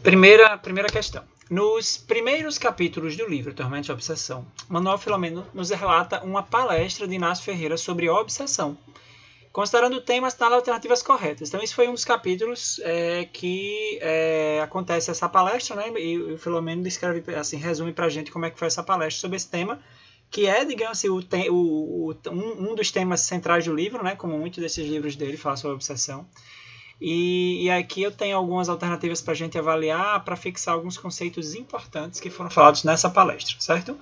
Primeira questão. Nos primeiros capítulos do livro Tormento e Obsessão, Manuel Filomeno nos relata uma palestra de Inácio Ferreira sobre obsessão, considerando temas nas alternativas corretas. Então, isso foi um dos capítulos que acontece essa palestra, né? E o Filomeno descreve, assim, resume pra gente como é que foi essa palestra sobre esse tema, que é, digamos assim, um dos temas centrais do livro, né? Como muitos desses livros dele falam sobre obsessão. E aqui eu tenho algumas alternativas para a gente avaliar, para fixar alguns conceitos importantes que foram falados nessa palestra, certo?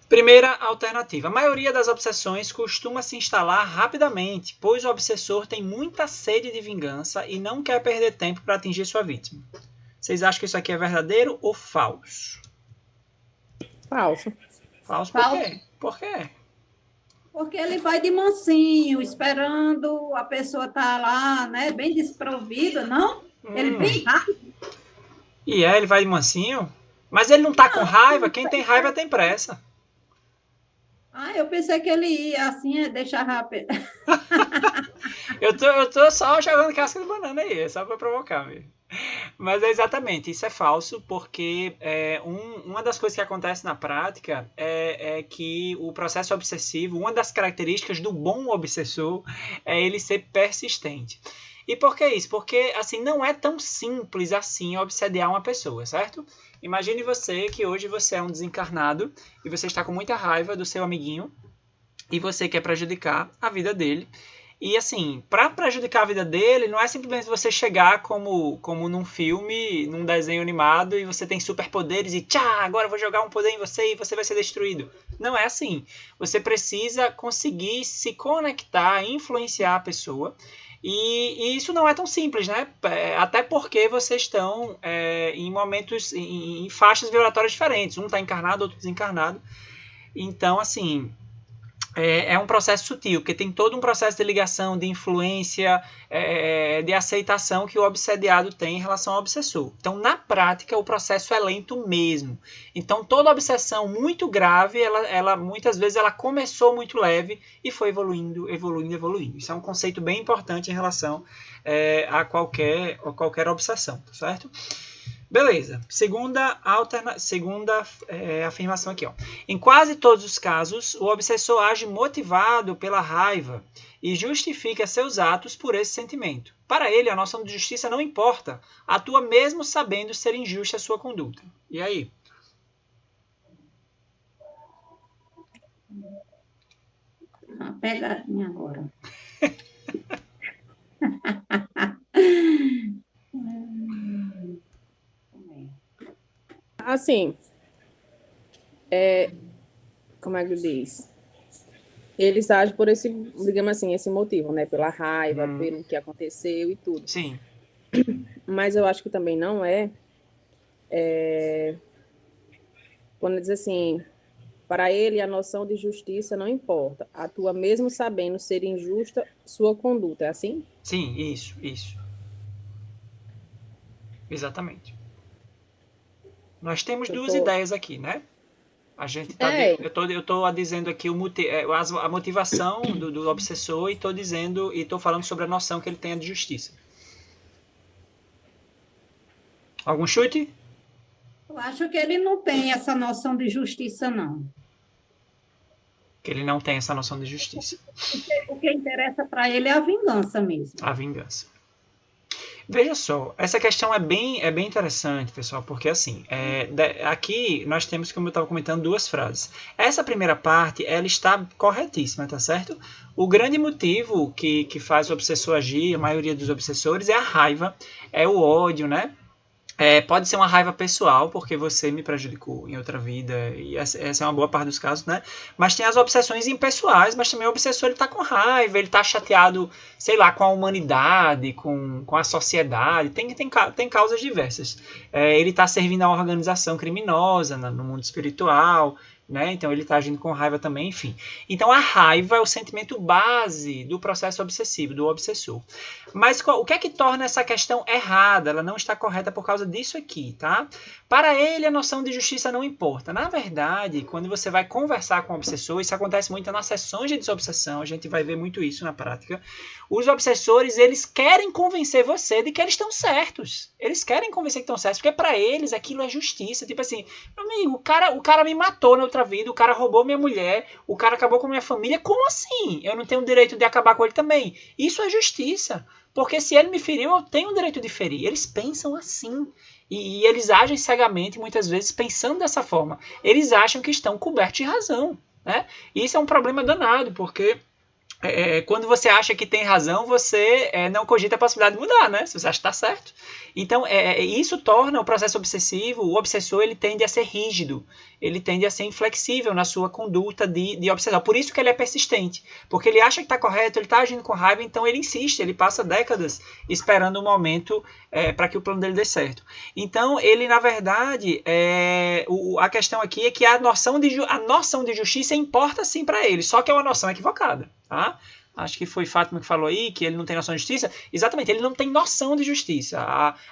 Primeira alternativa. A maioria das obsessões costuma se instalar rapidamente, pois o obsessor tem muita sede de vingança e não quer perder tempo para atingir sua vítima. Vocês acham que isso aqui é verdadeiro ou falso? Falso. Falso por quê? Por quê? Porque ele vai de mansinho, esperando a pessoa estar lá, né, bem desprovida, não? Ele bem rápido. E ele vai de mansinho? Mas ele não tá com raiva? Quem tem raiva tem pressa. Eu pensei que ele ia assim, deixar rápido. eu tô só jogando casca de banana aí, só pra provocar mesmo. Mas é exatamente, isso é falso, porque uma das coisas que acontece na prática é que o processo obsessivo, uma das características do bom obsessor é ele ser persistente. E por que isso? Porque assim, não é tão simples assim obsediar uma pessoa, certo? Imagine você que hoje você é um desencarnado e você está com muita raiva do seu amiguinho e você quer prejudicar a vida dele. E assim, para prejudicar a vida dele, não é simplesmente você chegar como num filme, num desenho animado, e você tem superpoderes e tchá, agora eu vou jogar um poder em você e você vai ser destruído. Não é assim. Você precisa conseguir se conectar, influenciar a pessoa. E isso não é tão simples, né? Até porque vocês estão em momentos, em faixas vibratórias diferentes. Um está encarnado, outro desencarnado. Então, assim, é um processo sutil, porque tem todo um processo de ligação, de influência, de aceitação que o obsediado tem em relação ao obsessor. Então, na prática, o processo é lento mesmo. Então, toda obsessão muito grave, ela muitas vezes ela começou muito leve e foi evoluindo. Isso é um conceito bem importante em relação a qualquer obsessão, tá certo? Beleza. Segunda afirmação aqui. Ó. Em quase todos os casos, o obsessor age motivado pela raiva e justifica seus atos por esse sentimento. Para ele, a noção de justiça não importa. Atua mesmo sabendo ser injusta a sua conduta. E aí? Uma pegadinha agora. Assim, como é que diz? Eles agem por esse, digamos assim, esse motivo, né? Pela raiva, pelo que aconteceu e tudo. Sim. Mas eu acho que também não quando diz assim, para ele a noção de justiça não importa. Atua mesmo sabendo ser injusta sua conduta. É assim? Sim, isso. Exatamente. Nós temos duas ideias aqui, né? A gente eu tô dizendo aqui a motivação do obsessor e tô falando sobre a noção que ele tem de justiça. Algum chute? Eu acho que ele não tem essa noção de justiça, não. Que ele não tem essa noção de justiça. O que interessa para ele é a vingança mesmo. A vingança. Veja só, essa questão é bem interessante, pessoal, porque assim, aqui nós temos, como eu estava comentando, duas frases. Essa primeira parte, ela está corretíssima, tá certo? O grande motivo que faz o obsessor agir, a maioria dos obsessores, é a raiva, é o ódio, né? Pode ser uma raiva pessoal, porque você me prejudicou em outra vida, e essa é uma boa parte dos casos, né? Mas tem as obsessões impessoais, mas também o obsessor ele tá com raiva, ele tá chateado, sei lá, com a humanidade, com a sociedade, tem causas diversas. Ele tá servindo a uma organização criminosa no mundo espiritual, né? Então ele está agindo com raiva também, enfim. Então a raiva é o sentimento base do processo obsessivo, do obsessor. Mas o que é que torna essa questão errada? Ela não está correta por causa disso aqui, tá? Para ele, a noção de justiça não importa. Na verdade, quando você vai conversar com o obsessor, isso acontece muito nas sessões de desobsessão, a gente vai ver muito isso na prática. Os obsessores, eles querem convencer você de que eles estão certos. Eles querem convencer que estão certos, porque para eles aquilo é justiça. Tipo assim, meu amigo, o cara me matou na outra vida, o cara roubou minha mulher, o cara acabou com minha família. Como assim? Eu não tenho o direito de acabar com ele também. Isso é justiça. Porque se ele me feriu, eu tenho o direito de ferir. Eles pensam assim. E eles agem cegamente, muitas vezes, pensando dessa forma. Eles acham que estão cobertos de razão, né? E isso é um problema danado, porque quando você acha que tem razão, você não cogita a possibilidade de mudar, né? Se você acha que está certo. Então, isso torna o processo obsessivo, o obsessor, ele tende a ser rígido, ele tende a ser inflexível na sua conduta de obsessão. Por isso que ele é persistente, porque ele acha que está correto, ele está agindo com raiva, então ele insiste, ele passa décadas esperando o momento para que o plano dele dê certo. Então, ele, na verdade, a questão aqui é que a noção de justiça importa sim para ele, só que é uma noção equivocada. Tá? Acho que foi Fátima que falou aí que ele não tem noção de justiça. Exatamente, ele não tem noção de justiça.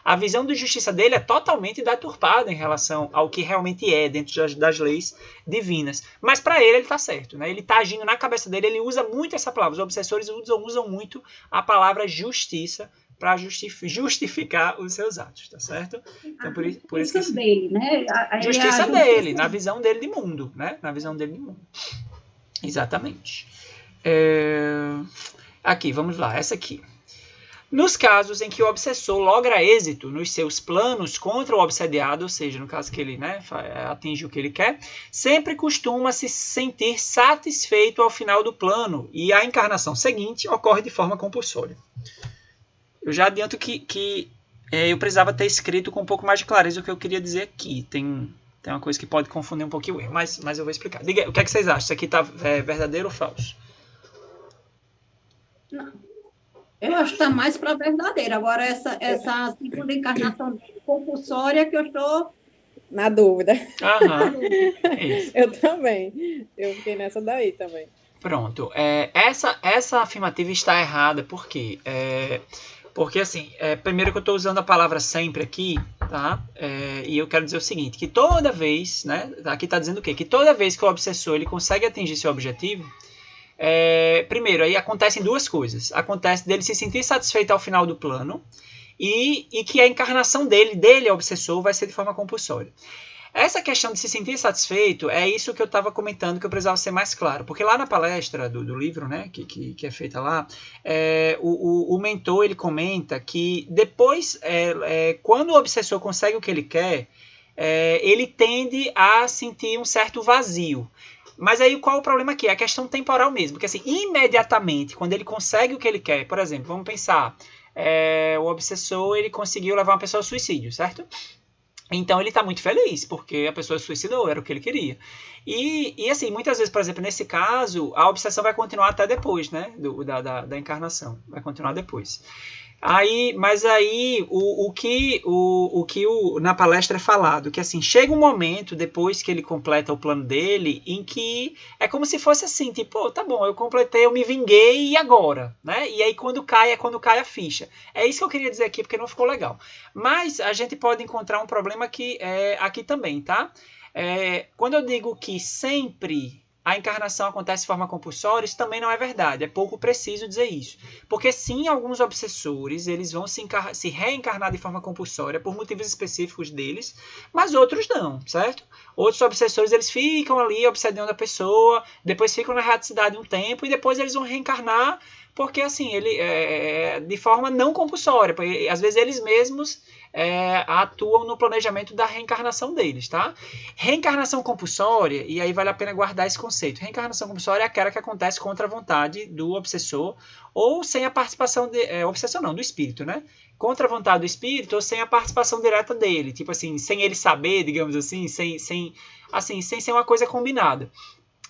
A visão de justiça dele é totalmente deturpada em relação ao que realmente é dentro das leis divinas. Mas para ele está certo, né? Ele está agindo na cabeça dele, ele usa muito essa palavra. Os obsessores usam muito a palavra justiça para justificar os seus atos, tá certo? Então, por isso que dele, né? Justiça dele, na visão dele de mundo, né? Na visão dele de mundo. Exatamente. Aqui, vamos lá, essa aqui. Nos casos em que o obsessor logra êxito nos seus planos contra o obsediado, ou seja, no caso que ele atinge o que ele quer, sempre costuma se sentir satisfeito ao final do plano e a encarnação seguinte ocorre de forma compulsória. Eu já adianto que eu precisava ter escrito com um pouco mais de clareza o que eu queria dizer aqui. Tem uma coisa que pode confundir um pouquinho o erro, mas eu vou explicar. Diga, o que é que vocês acham? Isso aqui está verdadeiro ou falso? Não. Eu acho que está mais para verdadeiro. Agora, essa segunda encarnação compulsória que eu estou na dúvida. Aham. Eu também. Eu fiquei nessa daí também. Pronto. Essa afirmativa está errada. Por quê? Porque, assim, primeiro que eu estou usando a palavra sempre aqui, tá? E eu quero dizer o seguinte, que toda vez, né? Aqui está dizendo o quê? Que toda vez que o obsessor ele consegue atingir seu objetivo, primeiro, aí acontecem duas coisas. Acontece dele se sentir satisfeito ao final do plano e que a encarnação dele, obsessor, vai ser de forma compulsória. Essa questão de se sentir satisfeito é isso que eu estava comentando, que eu precisava ser mais claro. Porque lá na palestra do livro, né, que é feita lá, o mentor ele comenta que depois, quando o obsessor consegue o que ele quer, ele tende a sentir um certo vazio. Mas aí qual é o problema aqui? É a questão temporal mesmo. Porque assim, imediatamente, quando ele consegue o que ele quer, por exemplo, vamos pensar, o obsessor ele conseguiu levar uma pessoa ao suicídio, certo? Então ele está muito feliz, porque a pessoa se suicidou, era o que ele queria. E assim, muitas vezes, por exemplo, nesse caso, a obsessão vai continuar até depois, né? Da encarnação. Vai continuar depois. Mas aí, o que na palestra é falado, que assim, chega um momento, depois que ele completa o plano dele, em que é como se fosse assim, tipo, tá bom, eu completei, eu me vinguei, e agora? Né? E aí quando cai a ficha. É isso que eu queria dizer aqui, porque não ficou legal. Mas a gente pode encontrar um problema aqui também, tá? Quando eu digo que sempre a encarnação acontece de forma compulsória, isso também não é verdade, é pouco preciso dizer isso. Porque sim, alguns obsessores, eles vão se reencarnar de forma compulsória por motivos específicos deles, mas outros não, certo? Outros obsessores, eles ficam ali obsedando a pessoa, depois ficam na erraticidade um tempo, e depois eles vão reencarnar, porque assim, de forma não compulsória, porque às vezes eles mesmos atuam no planejamento da reencarnação deles, tá? Reencarnação compulsória, e aí vale a pena guardar esse conceito. Reencarnação compulsória é aquela que acontece contra a vontade do obsessor ou sem a participação do espírito, né? Contra a vontade do espírito ou sem a participação direta dele, tipo assim, sem ele saber, digamos assim, sem ser uma coisa combinada.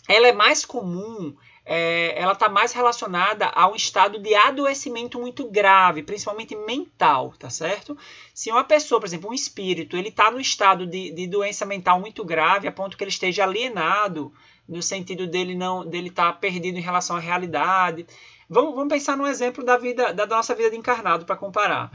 Ela é mais comum ela está mais relacionada a um estado de adoecimento muito grave, principalmente mental, tá certo? Se uma pessoa, por exemplo, um espírito, ele está no estado de doença mental muito grave, a ponto que ele esteja alienado, no sentido dele estar perdido em relação à realidade. Vamos pensar num exemplo da nossa vida de encarnado para comparar.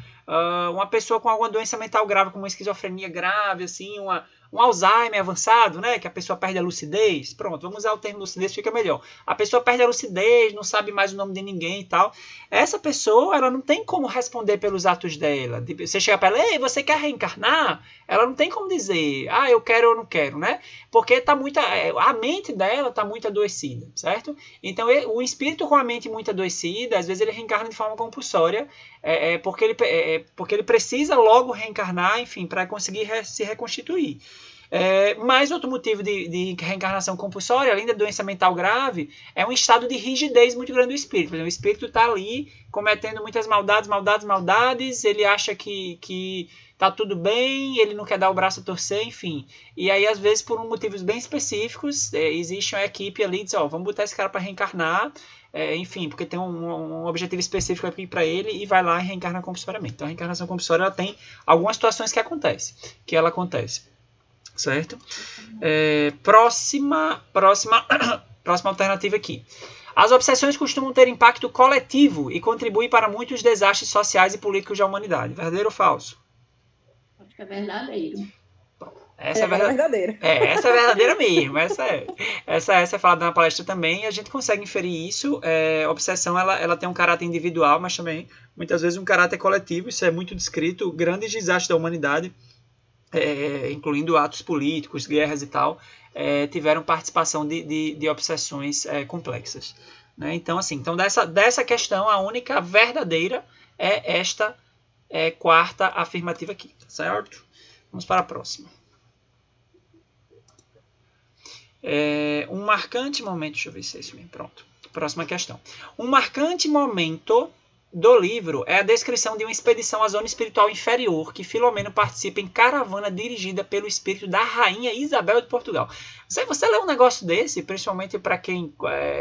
Uma pessoa com alguma doença mental grave, como uma esquizofrenia grave, assim, um Alzheimer avançado, né? Que a pessoa perde a lucidez. Pronto, vamos usar o termo lucidez, fica melhor. A pessoa perde a lucidez, não sabe mais o nome de ninguém e tal. Essa pessoa, ela não tem como responder pelos atos dela. Você chega para ela, ei, você quer reencarnar? Ela não tem como dizer, eu quero ou não quero, né? Porque a mente dela está muito adoecida, certo? Então, o espírito com a mente muito adoecida, às vezes ele reencarna de forma compulsória, porque ele precisa logo reencarnar, enfim, para conseguir se reconstituir. Mais outro motivo de reencarnação compulsória, além da doença mental grave, é um estado de rigidez muito grande do espírito. Por exemplo, o espírito está ali cometendo muitas maldades, ele acha que tá tudo bem, ele não quer dar o braço a torcer, enfim. E aí, às vezes, por motivos bem específicos, existe uma equipe ali que diz, vamos botar esse cara para reencarnar, enfim, porque tem um objetivo específico aqui para ele e vai lá e reencarna compulsoriamente. Então, a reencarnação compulsória ela tem algumas situações que ela acontece. Certo? Próxima alternativa aqui. As obsessões costumam ter impacto coletivo e contribuem para muitos desastres sociais e políticos da humanidade. Verdadeiro ou falso? Acho que é verdadeiro. Essa é verdadeira. Essa é verdadeira mesmo. Essa é falada na palestra também. E a gente consegue inferir isso. Obsessão ela tem um caráter individual, mas também muitas vezes um caráter coletivo. Isso é muito descrito. Grandes desastres da humanidade, incluindo atos políticos, guerras e tal, tiveram participação de obsessões complexas. Né? Então, assim, dessa questão, a única verdadeira é esta quarta afirmativa aqui, certo? Vamos para a próxima. Um marcante momento, deixa eu ver se é isso mesmo, pronto. Próxima questão. Um marcante momento do livro é a descrição de uma expedição à zona espiritual inferior que Filomeno participa em caravana dirigida pelo espírito da rainha Isabel de Portugal. Você lê um negócio desse, principalmente para quem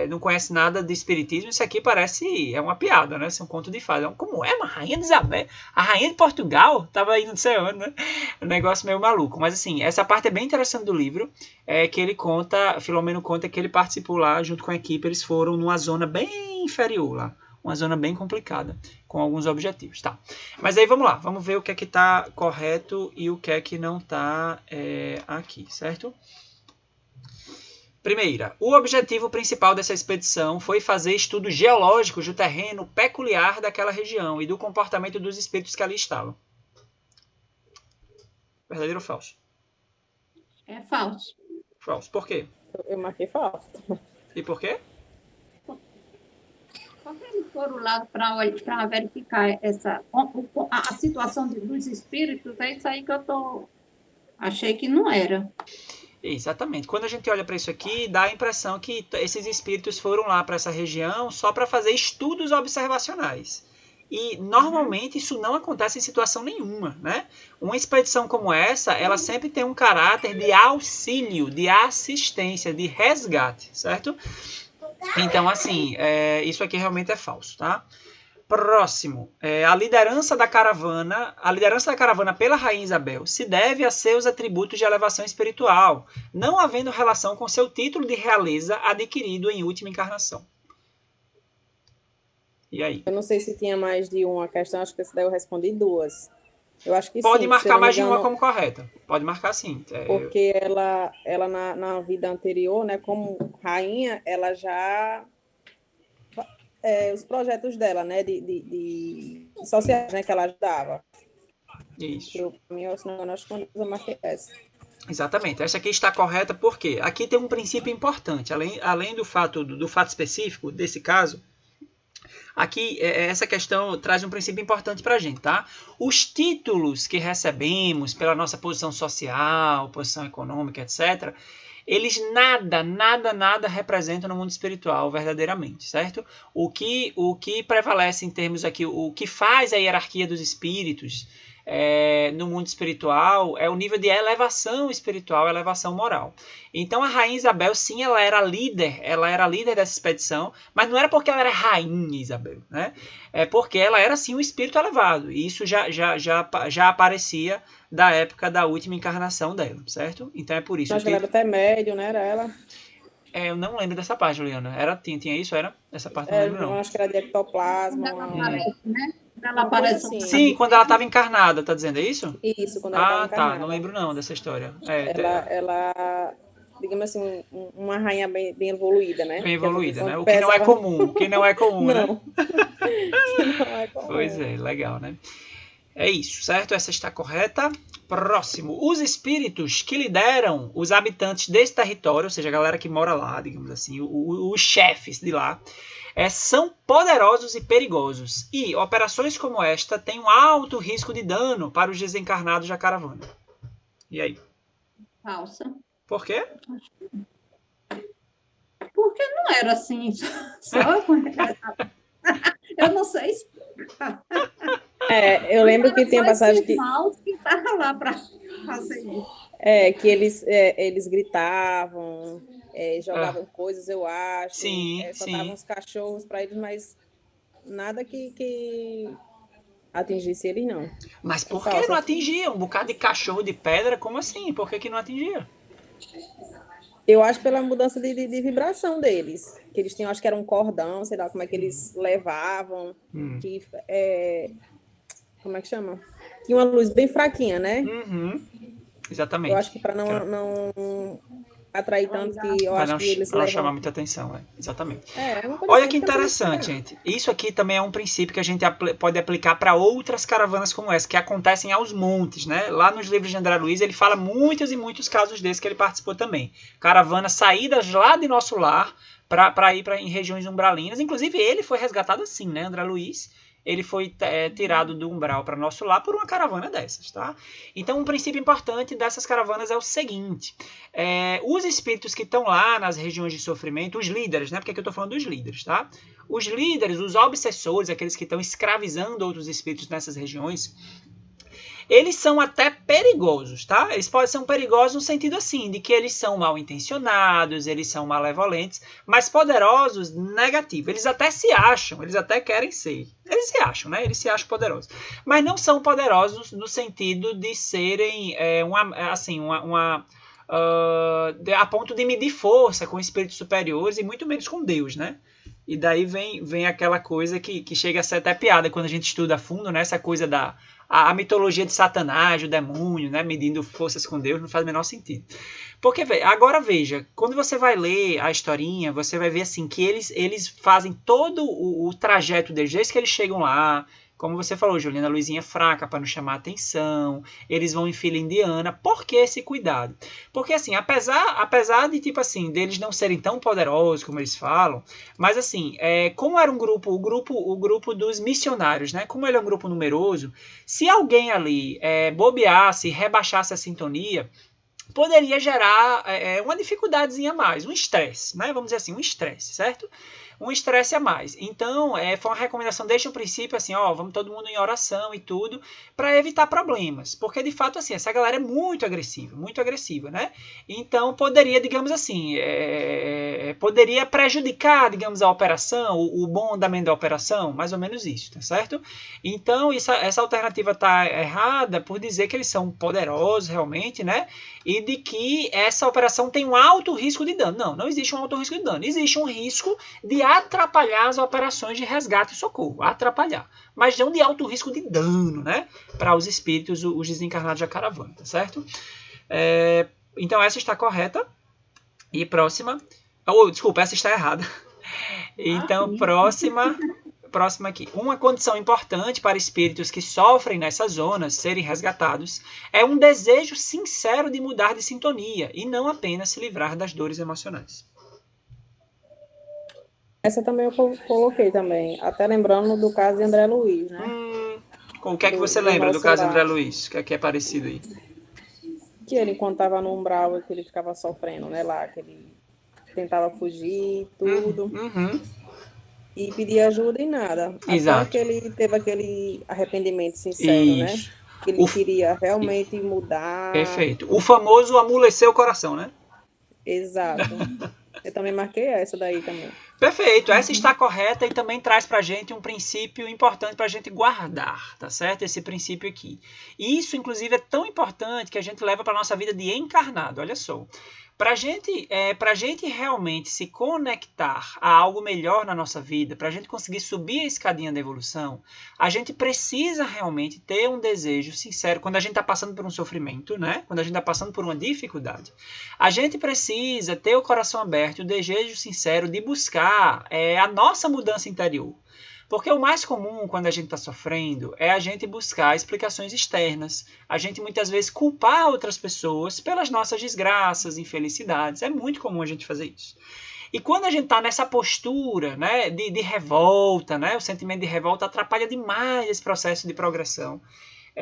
não conhece nada de espiritismo, isso aqui parece uma piada, né? Isso é um conto de fadas. Como é, uma rainha de Isabel? A rainha de Portugal? Tava indo não sei onde, né? Um negócio meio maluco. Mas assim, essa parte é bem interessante do livro, que Filomeno conta que ele participou lá junto com a equipe, eles foram numa zona bem inferior lá. Uma zona bem complicada, com alguns objetivos. Tá. Mas aí vamos lá, vamos ver o que é que está correto e o que é que não está aqui, certo? Primeira, o objetivo principal dessa expedição foi fazer estudos geológicos do terreno peculiar daquela região e do comportamento dos espíritos que ali estavam. Verdadeiro ou falso? É falso. Falso. Por quê? Eu marquei falso. E por quê? Porque eles foram lá para verificar a situação dos espíritos, é isso aí que eu achei que não era. Exatamente. Quando a gente olha para isso aqui, dá a impressão que esses espíritos foram lá para essa região só para fazer estudos observacionais. E normalmente isso não acontece em situação nenhuma, né? Uma expedição como essa, ela sempre tem um caráter de auxílio, de assistência, de resgate, certo? Então, assim, isso aqui realmente é falso, tá? Próximo, a liderança da caravana pela Rainha Isabel se deve a seus atributos de elevação espiritual, não havendo relação com seu título de realeza adquirido em última encarnação. E aí? Eu não sei se tinha mais de uma questão, acho que essa daí eu respondi duas. Eu acho que pode sim, marcar mais de uma como correta. Pode marcar sim. Porque ela na vida anterior, né, como rainha, ela já... os projetos dela, né, de sociais, né, que ela ajudava. Isso. Para mim, acho que eu marquei essa. Exatamente. Essa aqui está correta porque aqui tem um princípio importante. Além do fato específico desse caso, aqui essa questão traz um princípio importante para a gente, tá? Os títulos que recebemos pela nossa posição social, posição econômica, etc., eles nada representam no mundo espiritual verdadeiramente, certo? O que prevalece em termos aqui, o que faz a hierarquia dos espíritos, no mundo espiritual é o nível de elevação espiritual, elevação moral. Então a rainha Isabel, sim, ela era líder dessa expedição, mas não era porque ela era rainha Isabel, né? É porque ela era, sim, um espírito elevado, e isso já aparecia da época da última encarnação dela, certo? Então é por isso. Acho que ela era até médium, né? Era ela. Eu não lembro dessa parte, Juliana. Tinha isso? Era? Essa parte eu não lembro, não. Acho que era de ectoplasma. Quando ela aparece, né? Quando ela aparece assim. Sim, quando ela estava encarnada, tá dizendo, é isso? Isso, quando ela estava encarnada. Tá, não lembro não dessa história. Ela, digamos assim, uma rainha bem evoluída, né? Bem evoluída, né? O que não é comum, não. Que não é comum, que não é comum. Pois é, legal, né? É isso, certo? Essa está correta. Próximo. Os espíritos que lideram os habitantes desse território, ou seja, a galera que mora lá, digamos assim, os chefes de lá, são poderosos e perigosos. E operações como esta têm um alto risco de dano para os desencarnados da caravana. E aí? Falsa. Por quê? Porque não era assim. Só eu não sei explicar. Eu lembro que tem a passagem que estava lá para fazer isso. Que eles gritavam, jogavam coisas, eu acho. Sim, soltavam os cachorros para eles, mas nada que atingisse eles, não. Mas por que não atingia? Um bocado de cachorro de pedra, como assim? Por que não atingia? Eu acho pela mudança de vibração deles. Que eles tinham, acho que era um cordão, sei lá como é que eles levavam. Como é que chama? Tinha uma luz bem fraquinha, né? Exatamente. Eu acho que para não atrair tanto que eu acho que eles para não levam... chamar muita atenção, exatamente. Olha que interessante, gente. Isso aqui também é um princípio que a gente pode aplicar para outras caravanas como essa, que acontecem aos montes, né? Lá nos livros de André Luiz, ele fala muitos e muitos casos desses que ele participou também. Caravanas saídas lá de nosso lar para ir em regiões umbralinas. Inclusive, ele foi resgatado assim, né? André Luiz, ele foi tirado do umbral para nosso lar por uma caravana dessas, tá? Então, um princípio importante dessas caravanas é o seguinte: os espíritos que estão lá nas regiões de sofrimento, os líderes, né? Porque aqui eu estou falando dos líderes, tá? Os líderes, os obsessores, aqueles que estão escravizando outros espíritos nessas regiões, eles são até perigosos, tá? Eles podem ser perigosos no sentido assim, de que eles são mal intencionados, eles são malevolentes, mas poderosos negativo. Eles até se acham, eles até querem ser. Eles se acham, né? Eles se acham poderosos. Mas não são poderosos no sentido de serem a ponto de medir força com espíritos superiores e muito menos com Deus, né? E daí vem aquela coisa que chega a ser até piada quando a gente estuda a fundo, né? Essa coisa da a mitologia de Satanás, o demônio, né? Medindo forças com Deus, não faz o menor sentido. Porque, agora veja, quando você vai ler a historinha, você vai ver assim que eles fazem todo o trajeto deles, desde que eles chegam lá, como você falou, Juliana, a luzinha fraca para não chamar atenção, eles vão em fila indiana. Por que esse cuidado? Porque, assim, apesar de, tipo assim, deles não serem tão poderosos como eles falam, mas, assim, como era o grupo dos missionários, né? Como ele é um grupo numeroso, se alguém ali bobeasse, rebaixasse a sintonia, poderia gerar uma dificuldadezinha a mais, um estresse, né? Vamos dizer assim, um estresse, certo? Um estresse a mais. Então, foi uma recomendação desde o princípio, assim, vamos todo mundo em oração e tudo, para evitar problemas. Porque, de fato, assim, essa galera é muito agressiva, né? Então, poderia, digamos assim, poderia prejudicar, digamos, a operação, o bom andamento da operação, mais ou menos isso, tá certo? Então, essa alternativa está errada por dizer que eles são poderosos, realmente, né? E de que essa operação tem um alto risco de dano. Não existe um alto risco de dano. Existe um risco de atrapalhar as operações de resgate e socorro. Atrapalhar. Mas não de alto risco de dano, né? Para os espíritos, os desencarnados da caravana, tá certo? Então, essa está correta. E próxima... desculpa, essa está errada. Então, próxima aqui. Uma condição importante para espíritos que sofrem nessas zonas serem resgatados é um desejo sincero de mudar de sintonia e não apenas se livrar das dores emocionais. Essa também eu coloquei também, até lembrando do caso de André Luiz, né? O que é que você lembra do caso de André Luiz? O que é que é parecido aí? Que ele, quando estava no umbral, que ele ficava sofrendo, né? Lá, que ele tentava fugir, tudo. E pedir ajuda e nada. Exato. Até que ele teve aquele arrependimento sincero, né? Ele queria realmente mudar. Perfeito. O famoso amolecer o coração, né? Exato. Eu também marquei essa daí também. Perfeito, essa está correta e também traz para a gente um princípio importante para a gente guardar, tá certo? Esse princípio aqui. E isso, inclusive, é tão importante que a gente leva para a nossa vida de encarnado, olha só. Para a gente realmente se conectar a algo melhor na nossa vida, para a gente conseguir subir a escadinha da evolução, a gente precisa realmente ter um desejo sincero. Quando a gente está passando por um sofrimento, né? Quando a gente está passando por uma dificuldade, a gente precisa ter o coração aberto, o desejo sincero de buscar a nossa mudança interior. Porque o mais comum quando a gente está sofrendo é a gente buscar explicações externas. A gente muitas vezes culpar outras pessoas pelas nossas desgraças, infelicidades. É muito comum a gente fazer isso. E quando a gente está nessa postura, né, de revolta, né, o sentimento de revolta atrapalha demais esse processo de progressão,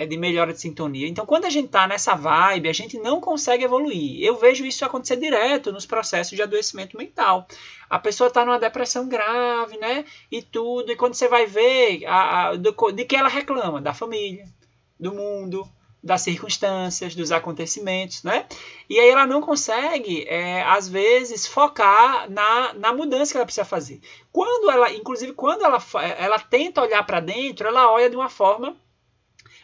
de melhora de sintonia. Então, quando a gente está nessa vibe, a gente não consegue evoluir. Eu vejo isso acontecer direto nos processos de adoecimento mental. A pessoa está numa depressão grave, né? E tudo. E quando você vai ver de que ela reclama? Da família, do mundo, das circunstâncias, dos acontecimentos, né? E aí ela não consegue, às vezes, focar na mudança que ela precisa fazer. Inclusive, quando ela tenta olhar para dentro, ela olha de uma forma...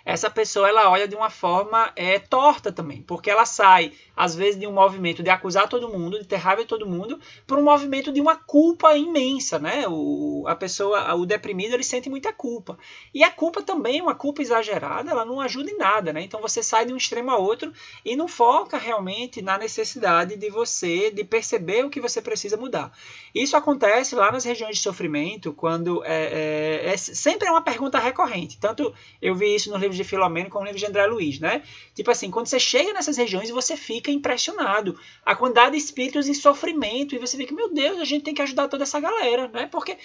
Essa pessoa ela olha de uma forma torta também, porque ela sai, às vezes, de um movimento de acusar todo mundo, de ter raiva de todo mundo, para um movimento de uma culpa imensa, né? O deprimido, ele sente muita culpa. E a culpa também, uma culpa exagerada, ela não ajuda em nada, né? Então você sai de um extremo a outro e não foca realmente na necessidade de perceber o que você precisa mudar. Isso acontece lá nas regiões de sofrimento, quando sempre é uma pergunta recorrente. Tanto eu vi isso no livro de Filomeno com o livro de André Luiz, né? Tipo assim, quando você chega nessas regiões e você fica impressionado, a quantidade de espíritos em sofrimento, e você fica, meu Deus, a gente tem que ajudar toda essa galera, né? Por que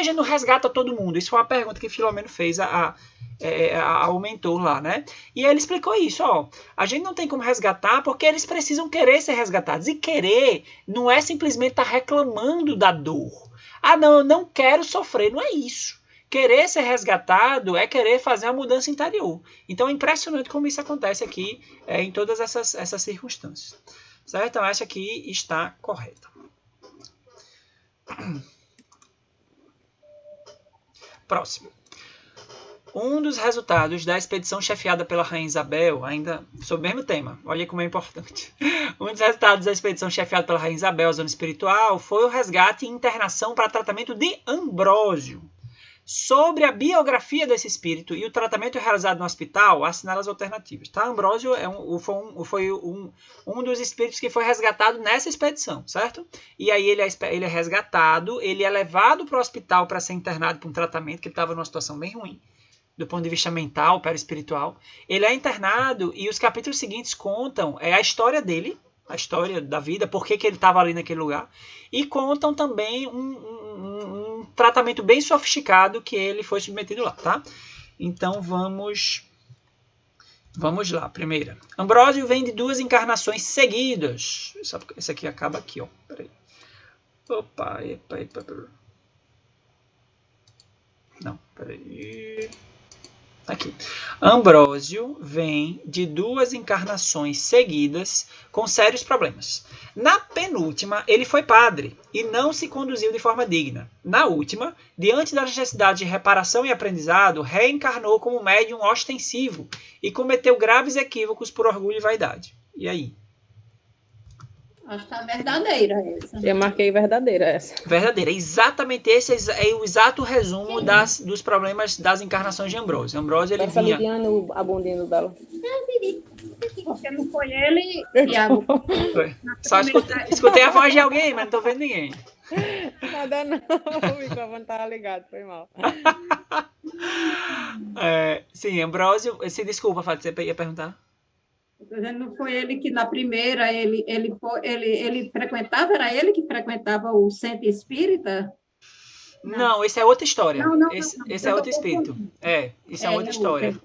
a gente não resgata todo mundo? Isso foi uma pergunta que Filomeno fez ao mentor lá, né? E ele explicou isso, ó, a gente não tem como resgatar porque eles precisam querer ser resgatados, e querer não é simplesmente estar reclamando da dor. Ah, não, eu não quero sofrer, não é isso. Querer ser resgatado é querer fazer uma mudança interior. Então é impressionante como isso acontece aqui em todas essas circunstâncias. Certo? Então essa aqui está correta. Próximo. Um dos resultados da expedição chefiada pela Rainha Isabel, ainda sobre o mesmo tema, olha como é importante. Um dos resultados da expedição chefiada pela Rainha Isabel à zona espiritual foi o resgate e internação para tratamento de Ambrósio. Sobre a biografia desse espírito e o tratamento realizado no hospital, assinala as alternativas. Tá? Ambrósio foi um dos espíritos que foi resgatado nessa expedição, certo? E aí ele é resgatado, ele é levado para o hospital para ser internado para um tratamento, que ele estava numa situação bem ruim, do ponto de vista mental, perispiritual. Ele é internado e os capítulos seguintes contam a história dele, a história da vida, por que ele estava ali naquele lugar, e contam também um tratamento bem sofisticado que ele foi submetido lá, tá? Então vamos lá, primeira. Ambrósio vem de 2 encarnações seguidas. Esse aqui acaba aqui, ó. Peraí. Opa, epa. Não, peraí. Aqui. Ambrósio vem de 2 encarnações seguidas com sérios problemas. Na penúltima, ele foi padre e não se conduziu de forma digna. Na última, diante da necessidade de reparação e aprendizado, reencarnou como médium ostensivo e cometeu graves equívocos por orgulho e vaidade. E aí? Acho que tá verdadeira essa. Eu marquei verdadeira essa. Verdadeira. Exatamente esse é o exato resumo dos problemas das encarnações de Ambrósio. Ambrósio, ele vinha... Lidiando a bundinha dela. Porque não foi ele e a... Só escutei a voz de alguém, mas não tô vendo ninguém. Nada não, o microfone estava ligado, foi mal. Sim, Ambrósio... Desculpa, Fábio, você ia perguntar? Não foi ele que na primeira ele frequentava, era ele que frequentava o centro espírita? Não, esse é outra história. Não. Esse é outro espírito. Isso é outra história.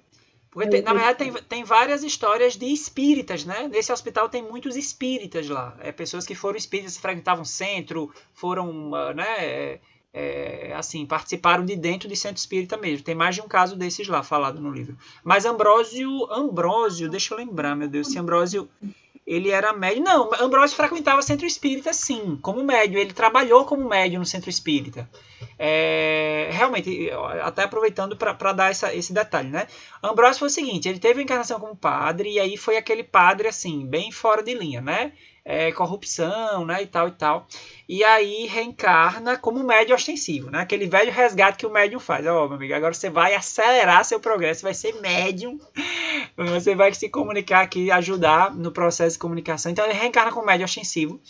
Porque, na verdade, tem várias histórias de espíritas, né? Nesse hospital tem muitos espíritas lá. Pessoas que foram espíritas, frequentavam centro, foram, né? assim, participaram de dentro de centro espírita mesmo. Tem mais de um caso desses lá, falado no livro. Mas Ambrósio, deixa eu lembrar, meu Deus, se Ambrósio, ele era médium. Não, Ambrósio frequentava centro espírita, sim, como médium. Ele trabalhou como médium no centro espírita. Realmente, até aproveitando para dar esse detalhe, né? Ambrósio foi o seguinte, ele teve a encarnação como padre, e aí foi aquele padre, assim, bem fora de linha, né? Corrupção, né, e tal. E aí reencarna como médium ostensivo, né? Aquele velho resgate que o médium faz. Ó, meu amigo, agora você vai acelerar seu progresso, vai ser médium, você vai se comunicar aqui, ajudar no processo de comunicação. Então ele reencarna como médium ostensivo.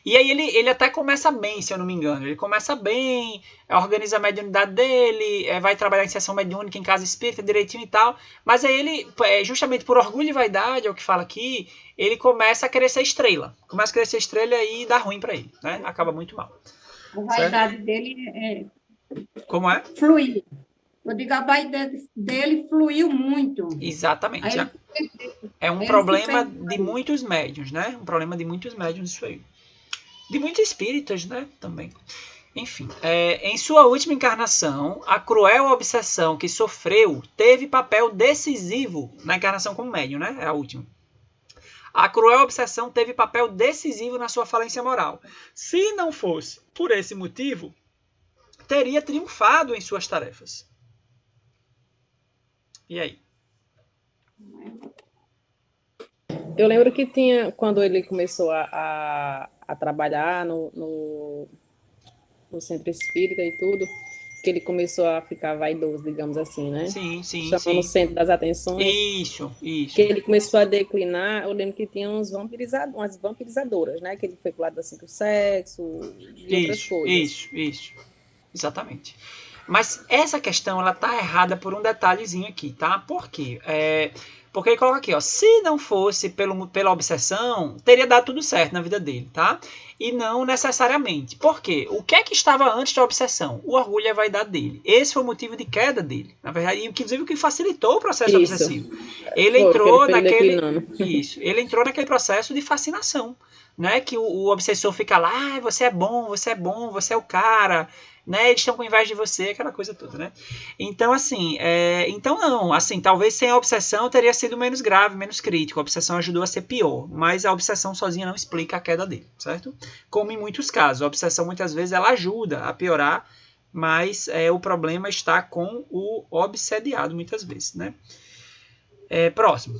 E aí ele até começa bem, se eu não me engano. Ele começa bem, organiza a mediunidade dele, vai trabalhar em sessão mediúnica em casa espírita direitinho e tal. Mas aí ele, justamente por orgulho e vaidade, é o que fala aqui, ele começa a querer ser estrela. Começa a querer ser estrela e dá ruim para ele, né? Acaba muito mal. A vaidade dele Como é? fluiu. Eu digo, a vaidade dele fluiu muito. Exatamente. É um problema de muitos médiuns, né? Um problema de muitos médiuns isso aí. De muitos espíritas, né, também. Enfim, em sua última encarnação, a cruel obsessão que sofreu teve papel decisivo na encarnação como médium, né? É a última. A cruel obsessão teve papel decisivo na sua falência moral. Se não fosse por esse motivo, teria triunfado em suas tarefas. E aí? Eu lembro que tinha, quando ele começou a trabalhar no centro espírita e tudo, que ele começou a ficar vaidoso, digamos assim, né? Sim. Chamando o centro das atenções. Isso. Que ele começou a declinar, eu lembro que tinha umas vampirizadoras, né? Que ele foi pro lado assim, do sexo e outras coisas. Isso. Exatamente. Mas essa questão, ela tá errada por um detalhezinho aqui, tá? Por quê? Porque ele coloca aqui, ó, se não fosse pela obsessão, teria dado tudo certo na vida dele, tá? E não necessariamente. Por quê? O que é que estava antes da obsessão? O orgulho e a vaidade dele. Esse foi o motivo de queda dele. Na verdade, inclusive o que facilitou o processo obsessivo. Ele entrou naquele processo de fascinação, né? Que o obsessor fica lá, você é bom, você é o cara, né? Eles estão com inveja de você, aquela coisa toda, né? Então, assim, talvez sem a obsessão teria sido menos grave, menos crítico. A obsessão ajudou a ser pior, mas a obsessão sozinha não explica a queda dele, certo? Como em muitos casos, a obsessão muitas vezes ela ajuda a piorar, mas o problema está com o obsediado muitas vezes, né? Próximo.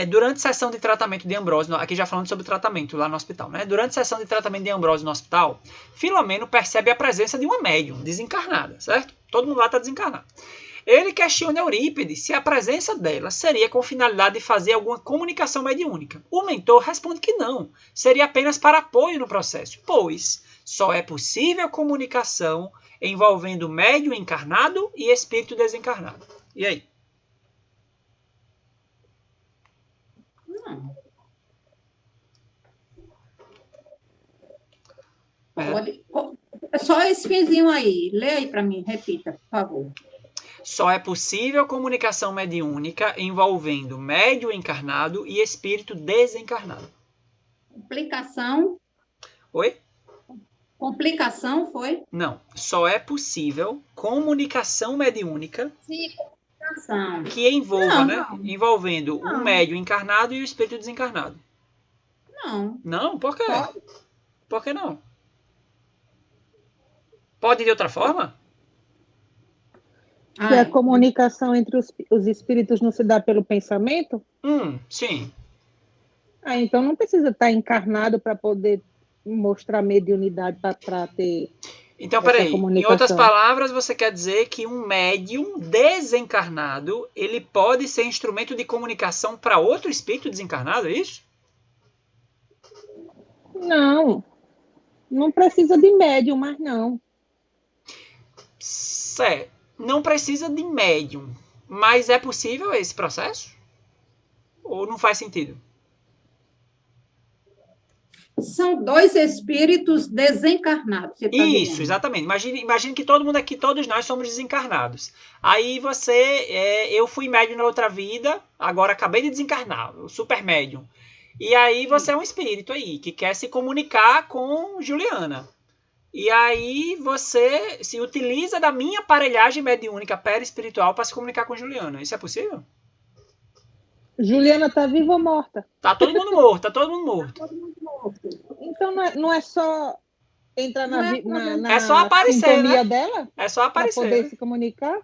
Durante a sessão de tratamento de Ambrósio, aqui já falando sobre tratamento lá no hospital, né? Durante a sessão de tratamento de Ambrósio no hospital, Filomeno percebe a presença de uma médium desencarnada, certo? Todo mundo lá está desencarnado. Ele questiona Eurípides se a presença dela seria com finalidade de fazer alguma comunicação mediúnica. O mentor responde que não, seria apenas para apoio no processo, pois só é possível comunicação envolvendo médium encarnado e espírito desencarnado. E aí? Pode. Só esse finzinho aí. Lê aí para mim, repita, por favor. Só é possível comunicação mediúnica envolvendo médium encarnado e espírito desencarnado. Complicação. Oi? Complicação foi? Não. Só é possível comunicação mediúnica. Sim, comunicação. Que envolva, envolvendo um médium encarnado e o espírito desencarnado. Não. Não? Por quê? Por que não? Pode de outra forma? Que a comunicação entre os espíritos não se dá pelo pensamento? Sim. Então não precisa estar encarnado para poder mostrar mediunidade para ter. Então, peraí. Em outras palavras, você quer dizer que um médium desencarnado, ele pode ser instrumento de comunicação para outro espírito desencarnado, é isso? Não precisa de médium, mas não. Certo. Não precisa de médium, mas é possível esse processo? Ou não faz sentido? São dois espíritos desencarnados. Você tá Isso, dizendo. Exatamente. Imagine que todo mundo aqui, todos nós somos desencarnados. Aí eu fui médium na outra vida, agora acabei de desencarnar, o super médium. E aí você é um espírito aí, que quer se comunicar com Juliana. E aí você se utiliza da minha aparelhagem mediúnica perispiritual para se comunicar com Juliana. Isso é possível? Juliana tá viva ou morta? Tá todo mundo morto, tá todo mundo morto. Todo mundo morto. Então não é só entrar Não é É só na aparecer, sintonia né? dela É só para aparecer. poder Né? se comunicar?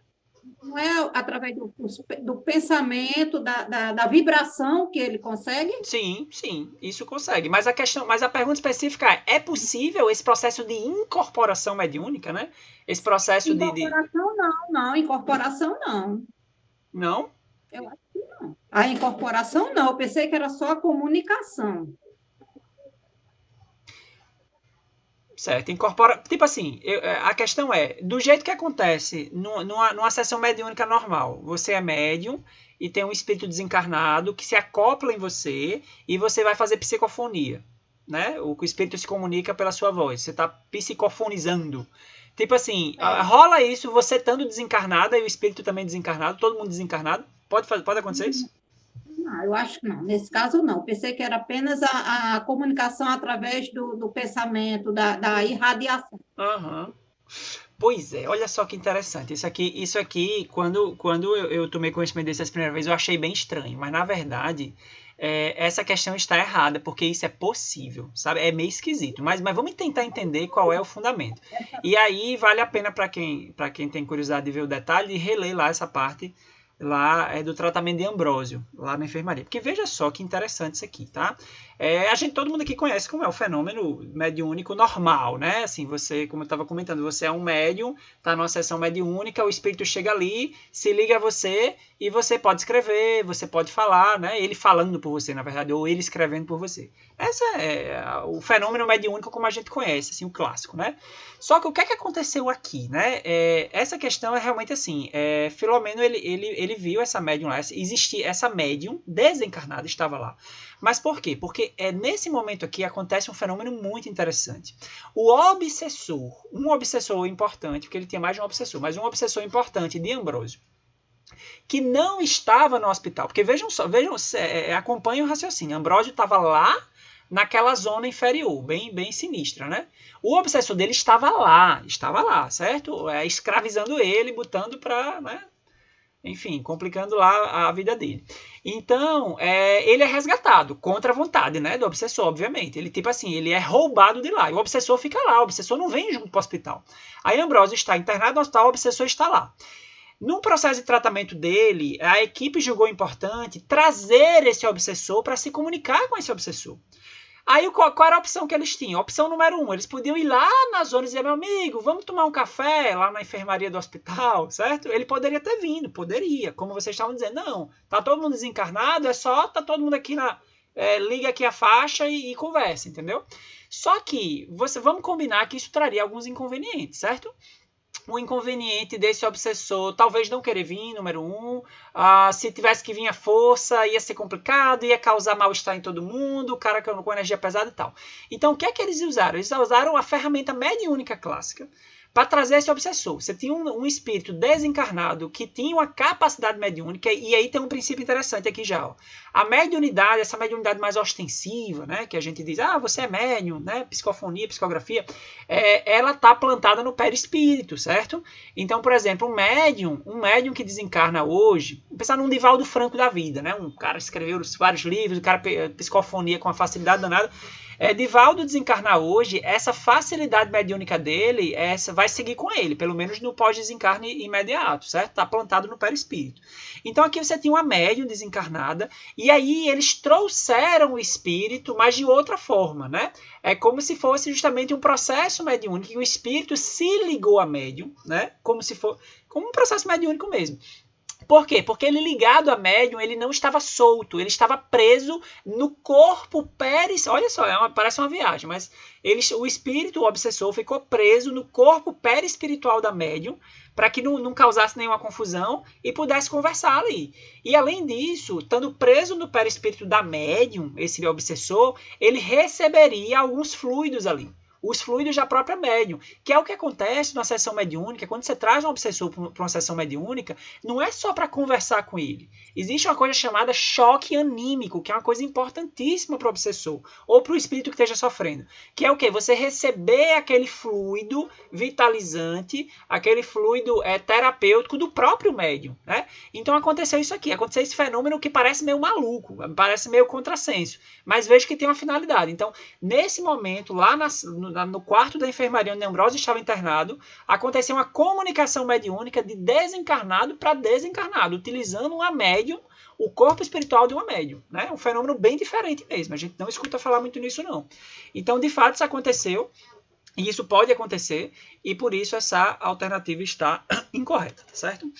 Não é através do pensamento, da vibração que ele consegue? Sim, isso consegue. Mas a pergunta específica é possível esse processo de incorporação mediúnica, né? Esse processo de... Incorporação não, incorporação não. Não? Eu acho que não. A incorporação não, eu pensei que era só a comunicação. Certo, incorpora. Tipo assim, a questão é, do jeito que acontece numa sessão mediúnica normal, você é médium e tem um espírito desencarnado que se acopla em você e você vai fazer psicofonia, né? O espírito se comunica pela sua voz, você está psicofonizando. Tipo assim, rola isso, você estando desencarnada e o espírito também desencarnado, todo mundo desencarnado, pode acontecer isso? Não, eu acho que não. Nesse caso, não. Pensei que era apenas a comunicação através do pensamento, da irradiação. Aham. Pois é, olha só que interessante. Isso aqui quando eu tomei conhecimento desse a primeira vez, eu achei bem estranho. Mas, na verdade, essa questão está errada, porque isso é possível, sabe? É meio esquisito. Mas vamos tentar entender qual é o fundamento. E aí, vale a pena para quem tem curiosidade de ver o detalhe, reler lá essa parte lá do tratamento de Ambrósio, lá na enfermaria. Porque veja só que interessante isso aqui, tá? Todo mundo aqui conhece como é o fenômeno mediúnico normal, né? Assim, você, como eu estava comentando, você é um médium, tá numa sessão mediúnica, o espírito chega ali, se liga a você e você pode escrever, você pode falar, né? Ele falando por você, na verdade, ou ele escrevendo por você. Esse é o fenômeno mediúnico como a gente conhece, assim, o clássico, né? Só que o que é que aconteceu aqui, né? Essa questão é realmente assim, Filomeno, ele viu essa médium lá, existia essa médium desencarnada, estava lá. Mas por quê? Porque nesse momento aqui acontece um fenômeno muito interessante. O obsessor, um obsessor importante, porque ele tinha mais de um obsessor, mas um obsessor importante de Ambrósio, que não estava no hospital, porque vejam, acompanhem o raciocínio, Ambrósio estava lá, naquela zona inferior, bem sinistra, né? O obsessor dele estava lá, certo? Escravizando ele, botando para, né? Enfim, complicando lá a vida dele. Então, ele é resgatado contra a vontade, né, do obsessor, obviamente. Ele, tipo assim, ele é roubado de lá. E o obsessor fica lá, o obsessor não vem junto para o hospital. Aí Ambrósio está internado no hospital, o obsessor está lá. No processo de tratamento dele, a equipe julgou importante trazer esse obsessor para se comunicar com esse obsessor. Aí qual era a opção que eles tinham? A opção número 1, eles podiam ir lá na zona e dizer, meu amigo, vamos tomar um café lá na enfermaria do hospital, certo? Ele poderia ter vindo, poderia, como vocês estavam dizendo, não, tá todo mundo desencarnado, tá todo mundo aqui liga aqui a faixa e conversa, entendeu? Só que, vamos combinar que isso traria alguns inconvenientes, certo? O inconveniente desse obsessor talvez não querer vir, número 1. Se tivesse que vir à força, ia ser complicado, ia causar mal-estar em todo mundo, o cara com energia pesada e tal. Então, o que é que eles usaram? Eles usaram a ferramenta mediúnica clássica para trazer esse obsessor. Você tinha um espírito desencarnado que tinha uma capacidade mediúnica, e aí tem um princípio interessante aqui já. Ó. A mediunidade, essa mediunidade mais ostensiva, né, que a gente diz, você é médium, né, psicofonia, psicografia, ela está plantada no perispírito, certo? Então, por exemplo, um médium que desencarna hoje, pensar num Divaldo Franco da vida, né, um cara que escreveu vários livros, o cara psicofonia com uma facilidade danada. Divaldo desencarnar hoje, essa facilidade mediúnica dele vai seguir com ele, pelo menos no pós-desencarne imediato, certo? Está plantado no perispírito. Então aqui você tinha uma médium desencarnada, e aí eles trouxeram o espírito, mas de outra forma, né? É como se fosse justamente um processo mediúnico, que o espírito se ligou a médium, né? Como um processo mediúnico mesmo. Por quê? Porque ele ligado a médium, ele não estava solto, ele estava preso no corpo olha só, parece uma viagem, mas o espírito, o obsessor, ficou preso no corpo perispiritual da médium, para que não causasse nenhuma confusão e pudesse conversar ali. E além disso, estando preso no perispírito da médium, esse obsessor, ele receberia alguns fluidos ali. os fluidos da própria médium, que é o que acontece na sessão mediúnica. Quando você traz um obsessor para uma sessão mediúnica, não é só para conversar com ele. Existe uma coisa chamada choque anímico, que é uma coisa importantíssima para o obsessor, ou para o espírito que esteja sofrendo, que é o quê? Você receber aquele fluido vitalizante, aquele fluido terapêutico do próprio médium, né? Então aconteceu isso aqui, aconteceu esse fenômeno que parece meio maluco, parece meio contrassenso, mas vejo que tem uma finalidade. Então, nesse momento, lá no quarto da enfermaria onde Ambrósio estava internado, aconteceu uma comunicação mediúnica de desencarnado para desencarnado, utilizando uma médium, o corpo espiritual de uma médium, né? Um fenômeno bem diferente mesmo, a gente não escuta falar muito nisso não. Então, de fato, isso aconteceu, e isso pode acontecer, e por isso essa alternativa está incorreta, tá certo?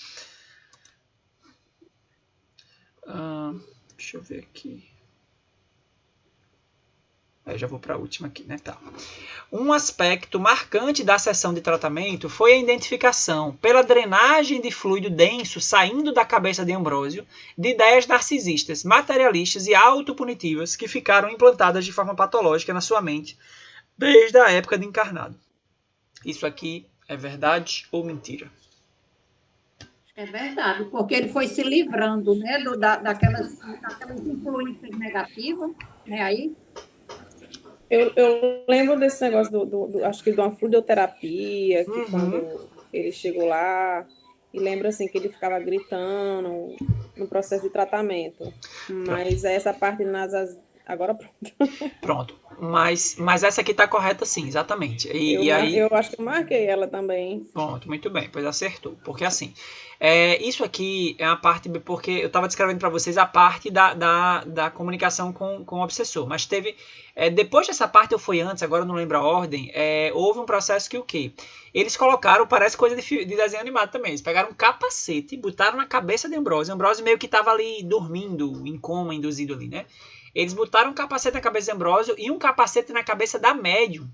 Deixa eu ver aqui. Já vou para a última aqui, né? Tá. Um aspecto marcante da sessão de tratamento foi a identificação, pela drenagem de fluido denso saindo da cabeça de Ambrósio, de ideias narcisistas, materialistas e autopunitivas que ficaram implantadas de forma patológica na sua mente desde a época de encarnado. Isso aqui é verdade ou mentira? É verdade, porque ele foi se livrando, né, daquelas influências negativas, né, aí. Eu lembro desse negócio acho que de uma fluidoterapia, que quando ele chegou lá, e lembro assim que ele ficava gritando no processo de tratamento. Mas essa parte agora pronto. Pronto. Mas essa aqui está correta sim, exatamente. Eu acho que eu marquei ela também. Pronto, muito bem, pois acertou. Porque assim, isso aqui é a parte, porque eu estava descrevendo para vocês a parte da comunicação com o obsessor, mas teve, depois dessa parte eu fui antes, agora eu não lembro a ordem, houve um processo que o quê? Eles colocaram, parece coisa de desenho animado também, eles pegaram um capacete, botaram na cabeça de Ambrósio meio que estava ali dormindo, em coma, induzido ali, né? Eles botaram um capacete na cabeça de Ambrósio e um capacete na cabeça da médium.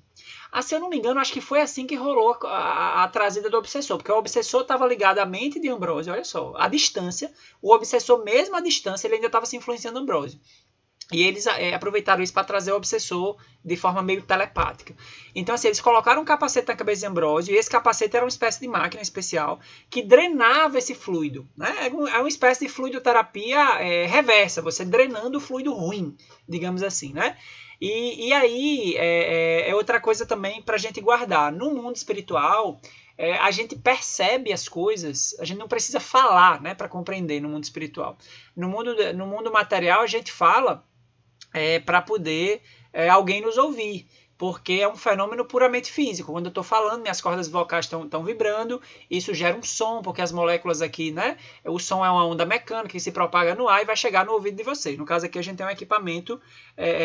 Se eu não me engano, acho que foi assim que rolou a trazida do obsessor, porque o obsessor estava ligado à mente de Ambrósio, olha só, à distância, o obsessor mesmo à distância, ele ainda estava se influenciando Ambrósio. E eles aproveitaram isso para trazer o obsessor de forma meio telepática. Então, assim, eles colocaram um capacete na cabeça de Ambrósio, e esse capacete era uma espécie de máquina especial que drenava esse fluido, né? É uma espécie de fluidoterapia reversa, você drenando o fluido ruim, digamos assim, né? E aí, é outra coisa também para a gente guardar. No mundo espiritual, a gente percebe as coisas, a gente não precisa falar, né, para compreender no mundo espiritual. No mundo material, a gente fala para poder alguém nos ouvir, porque é um fenômeno puramente físico. Quando eu estou falando, minhas cordas vocais estão vibrando, isso gera um som, porque as moléculas aqui, né, o som é uma onda mecânica que se propaga no ar e vai chegar no ouvido de vocês. No caso aqui, a gente tem um equipamento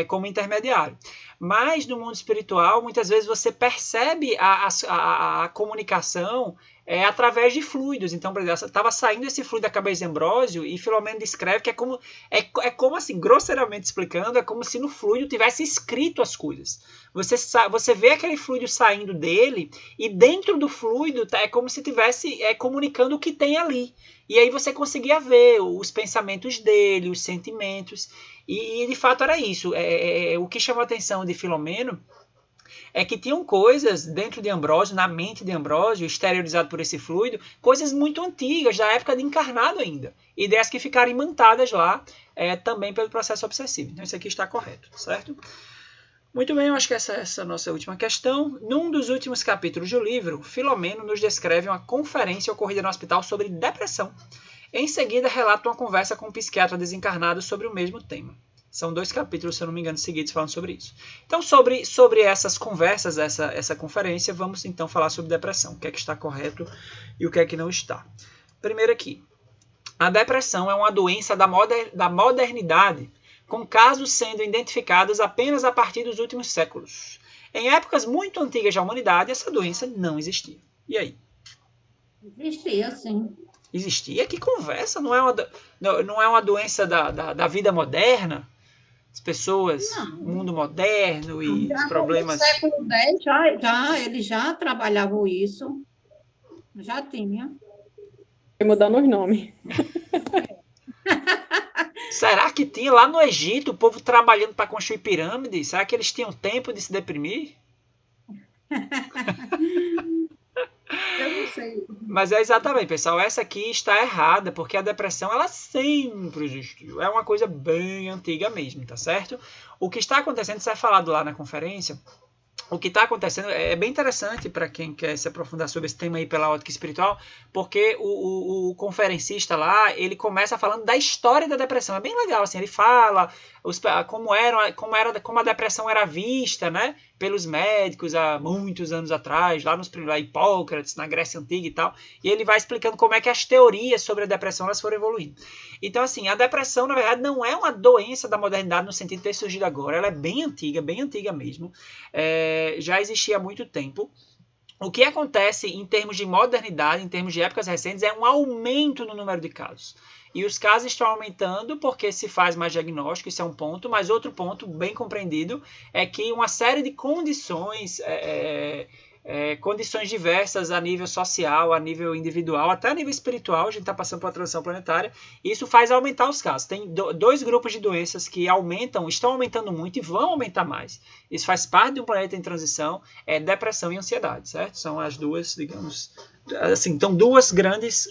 como intermediário. Mas no mundo espiritual, muitas vezes você percebe a comunicação através de fluidos. Então, por exemplo, estava saindo esse fluido da cabeça de Ambrósio e Filomeno descreve que é como assim, grosseiramente explicando, é como se no fluido tivesse escrito as coisas. Você vê aquele fluido saindo dele e dentro do fluido é como se estivesse comunicando o que tem ali. E aí você conseguia ver os pensamentos dele, os sentimentos. E de fato era isso. O que chamou a atenção de Filomeno é que tinham coisas dentro de Ambrósio, na mente de Ambrósio, exteriorizado por esse fluido, coisas muito antigas, da época de encarnado ainda. Ideias que ficaram imantadas lá também pelo processo obsessivo. Então isso aqui está correto, certo? Muito bem, eu acho que essa é a nossa última questão. Num dos últimos capítulos do livro, Filomeno nos descreve uma conferência ocorrida no hospital sobre depressão. Em seguida, relata uma conversa com um psiquiatra desencarnado sobre o mesmo tema. São 2 capítulos, se eu não me engano, seguidos falando sobre isso. Então, sobre essas conversas, essa conferência, vamos então falar sobre depressão. O que é que está correto e o que é que não está. Primeiro aqui. A depressão é uma doença da modernidade, com casos sendo identificados apenas a partir dos últimos séculos. Em épocas muito antigas da humanidade, essa doença não existia. E aí? Existia, sim. Existia? Que conversa? Não é uma doença da vida moderna? As pessoas, o mundo moderno e os problemas... No século X, eles já trabalhavam isso. Já tinha. Foi mudando os nomes. Será que tinha lá no Egito o povo trabalhando para construir pirâmides? Será que eles tinham tempo de se deprimir? Eu não sei. Mas é exatamente, pessoal, essa aqui está errada, porque a depressão, ela sempre existiu. É uma coisa bem antiga mesmo, tá certo? O que está acontecendo, isso é falado lá na conferência, o que está acontecendo é bem interessante para quem quer se aprofundar sobre esse tema aí pela ótica espiritual, porque o conferencista lá, ele começa falando da história da depressão. É bem legal, assim, ele fala como a depressão era vista, né, pelos médicos há muitos anos atrás, lá Hipócrates, na Grécia Antiga e tal, e ele vai explicando como é que as teorias sobre a depressão elas foram evoluindo. Então, assim, a depressão, na verdade, não é uma doença da modernidade no sentido de ter surgido agora, ela é bem antiga mesmo, já existia há muito tempo. O que acontece em termos de modernidade, em termos de épocas recentes, é um aumento no número de casos. E os casos estão aumentando porque se faz mais diagnóstico, isso é um ponto, mas outro ponto bem compreendido é que uma série de condições, condições diversas a nível social, a nível individual, até a nível espiritual, a gente está passando por uma transição planetária, e isso faz aumentar os casos. Tem dois grupos de doenças que estão aumentando muito e vão aumentar mais. Isso faz parte de um planeta em transição, depressão e ansiedade, certo? São as duas, digamos, assim, então duas grandes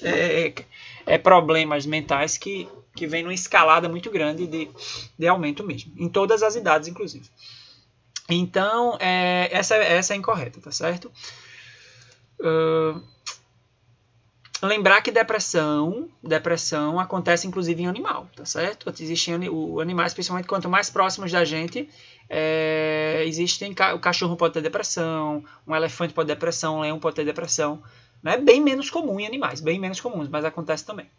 problemas mentais que vêm numa escalada muito grande de aumento mesmo, em todas as idades, inclusive. Então, essa é incorreta, tá certo? Lembrar que depressão acontece inclusive em animal, tá certo? Existem animais, principalmente quanto mais próximos da gente, o cachorro pode ter depressão, um elefante pode ter depressão, um leão pode ter depressão. É bem menos comum em animais, bem menos comuns, mas acontece também.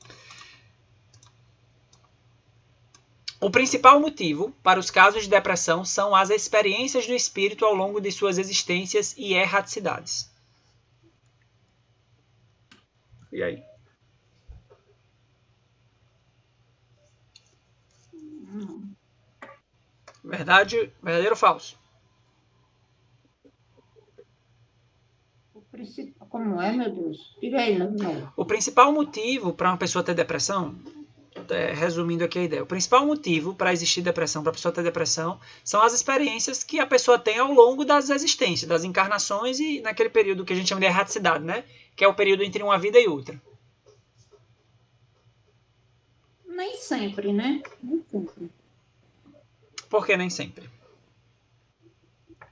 O principal motivo para os casos de depressão são as experiências do espírito ao longo de suas existências e erraticidades. E aí? Verdadeiro ou falso? Como é, meu Deus? Diga aí, não. O principal motivo para uma pessoa ter depressão, resumindo aqui a ideia, o principal motivo para existir depressão, para a pessoa ter depressão, são as experiências que a pessoa tem ao longo das existências, das encarnações e naquele período que a gente chama de erraticidade, né? Que é o período entre uma vida e outra. Nem sempre, né? Nem sempre. Por que nem sempre?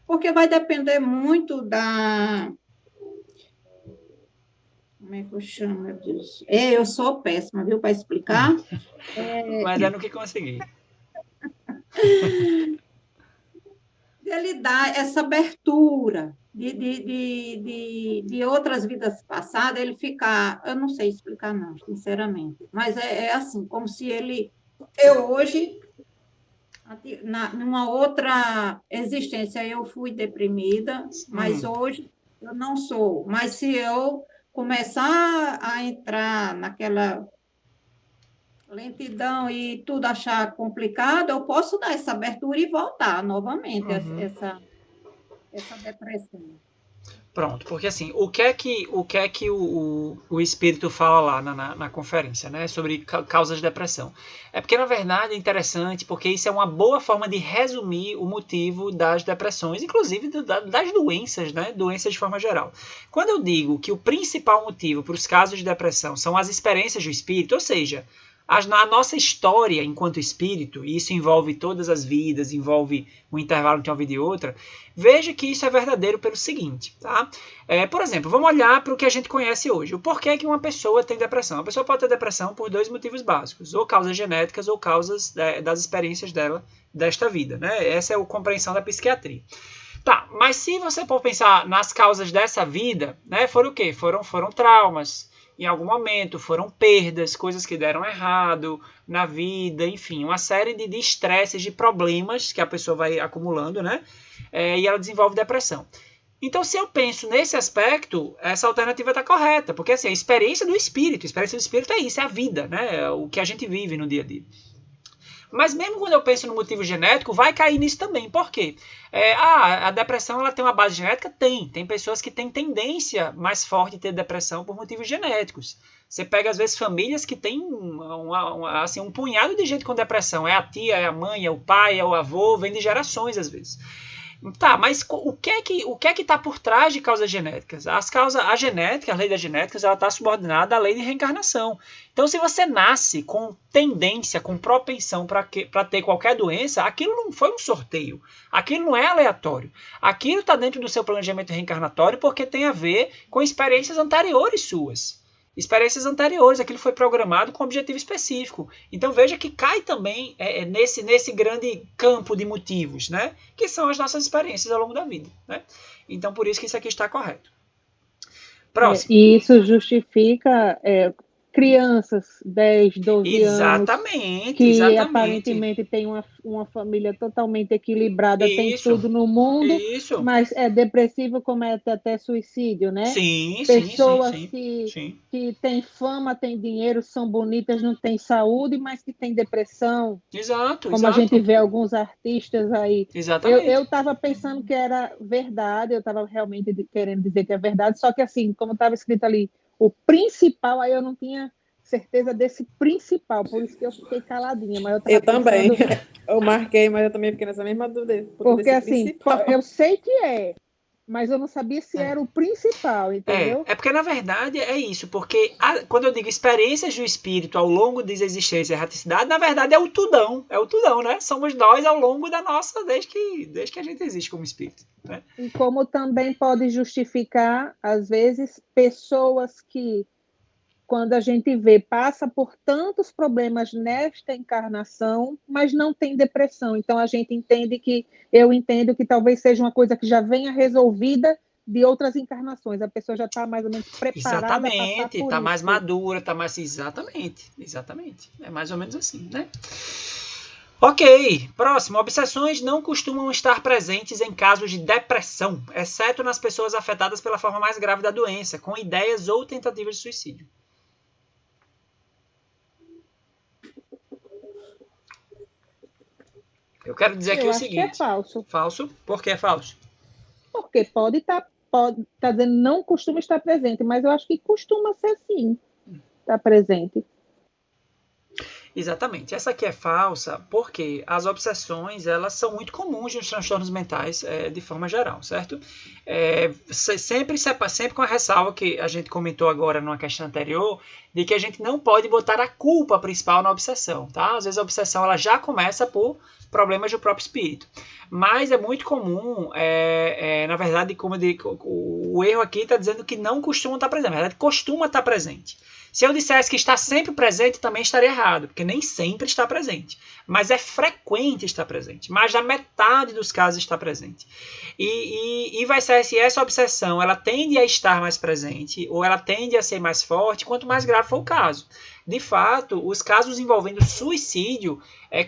Porque vai depender muito da... Como é que eu chamo, meu Deus? Eu sou péssima, viu, para explicar. Mas é no que consegui. Ele dá essa abertura de outras vidas passadas, ele ficar... Eu não sei explicar, não, sinceramente. Mas é assim, como se eu hoje... Numa outra existência eu fui deprimida, mas hoje eu não sou. Mas se eu começar a entrar naquela lentidão e tudo achar complicado, eu posso dar essa abertura e voltar novamente essa depressão. Pronto, porque assim, o que é que o espírito fala lá na conferência, né, sobre causas de depressão? É porque, na verdade, é interessante, porque isso é uma boa forma de resumir o motivo das depressões, inclusive das doenças, né, doenças de forma geral. Quando eu digo que o principal motivo para os casos de depressão são as experiências do espírito, ou seja, a nossa história enquanto espírito, e isso envolve todas as vidas, envolve um intervalo entre uma vida e outra, veja que isso é verdadeiro pelo seguinte, tá? Por exemplo, vamos olhar para o que a gente conhece hoje. O porquê que uma pessoa tem depressão? A pessoa pode ter depressão por dois motivos básicos, ou causas genéticas ou causas das experiências dela, desta vida, né? Essa é a compreensão da psiquiatria. Tá, mas se você for pensar nas causas dessa vida, né, foram o quê? Foram traumas, em algum momento, foram perdas, coisas que deram errado na vida, enfim, uma série de estresses, de problemas que a pessoa vai acumulando, né? E ela desenvolve depressão. Então, se eu penso nesse aspecto, essa alternativa está correta, porque assim, a experiência do espírito é isso, é a vida, né? É o que a gente vive no dia a dia. Mas mesmo quando eu penso no motivo genético, vai cair nisso também. Por quê? A depressão ela tem uma base genética? Tem pessoas que têm tendência mais forte de ter depressão por motivos genéticos. Você pega, às vezes, famílias que têm assim, um punhado de gente com depressão. É a tia, é a mãe, é o pai, é o avô, vem de gerações, às vezes. Tá, mas o que é que está por trás de causas genéticas? A genética, a lei das genéticas, ela está subordinada à lei de reencarnação. Então, se você nasce com tendência, com propensão para ter qualquer doença, aquilo não foi um sorteio. Aquilo não é aleatório. Aquilo está dentro do seu planejamento reencarnatório porque tem a ver com experiências anteriores suas. Experiências anteriores, aquilo foi programado com um objetivo específico. Então veja que cai também nesse grande campo de motivos, né? Que são as nossas experiências ao longo da vida. Né? Então por isso que isso aqui está correto. Próximo. E isso justifica crianças, 10, 12 anos, que aparentemente tem uma família totalmente equilibrada, tem tudo no mundo, mas é depressivo, comete até suicídio, né? Sim, Pessoas que têm fama, têm dinheiro, são bonitas, não têm saúde, mas que têm depressão. Como a gente vê alguns artistas aí. Eu estava pensando que era verdade, eu estava realmente querendo dizer que é verdade, só que assim, como estava escrito ali, o principal, aí eu não tinha certeza desse principal, por isso que eu fiquei caladinha. Mas eu também. Eu marquei, mas eu também fiquei nessa mesma dúvida. Porque assim, principal. Eu sei que mas eu não sabia se era o principal, entendeu? É porque, na verdade, é isso. Porque quando eu digo experiências do espírito ao longo da existência e erraticidade, na verdade é o tudão, né? Somos nós ao longo da nossa, desde que a gente existe como espírito. Né? E como também pode justificar, às vezes, pessoas que, quando a gente vê, passa por tantos problemas nesta encarnação, mas não tem depressão. Então, eu entendo que talvez seja uma coisa que já venha resolvida de outras encarnações. A pessoa já está mais ou menos preparada para passar por isso. Está mais madura, está mais... Exatamente. É mais ou menos assim, né? Ok, próximo. Obsessões não costumam estar presentes em casos de depressão, exceto nas pessoas afetadas pela forma mais grave da doença, com ideias ou tentativas de suicídio. Eu quero dizer aqui o seguinte. Que é falso. Falso? Por que é falso? Porque pode estar dizendo não costuma estar presente, mas eu acho que costuma ser sim estar presente. Exatamente. Essa aqui é falsa porque as obsessões, elas são muito comuns nos transtornos mentais de forma geral, certo? Sempre com a ressalva que a gente comentou agora numa questão anterior, de que a gente não pode botar a culpa principal na obsessão, tá? Às vezes a obsessão ela já começa por problemas do próprio espírito. Mas é muito comum, na verdade, como eu digo, o erro aqui está dizendo que não costuma estar presente. Na verdade, costuma estar presente. Se eu dissesse que está sempre presente, também estaria errado, porque nem sempre está presente. Mas é frequente estar presente. Mais da metade dos casos está presente. E vai ser se essa obsessão ela tende a estar mais presente, ou ela tende a ser mais forte, quanto mais grave for o caso. De fato, os casos envolvendo suicídio,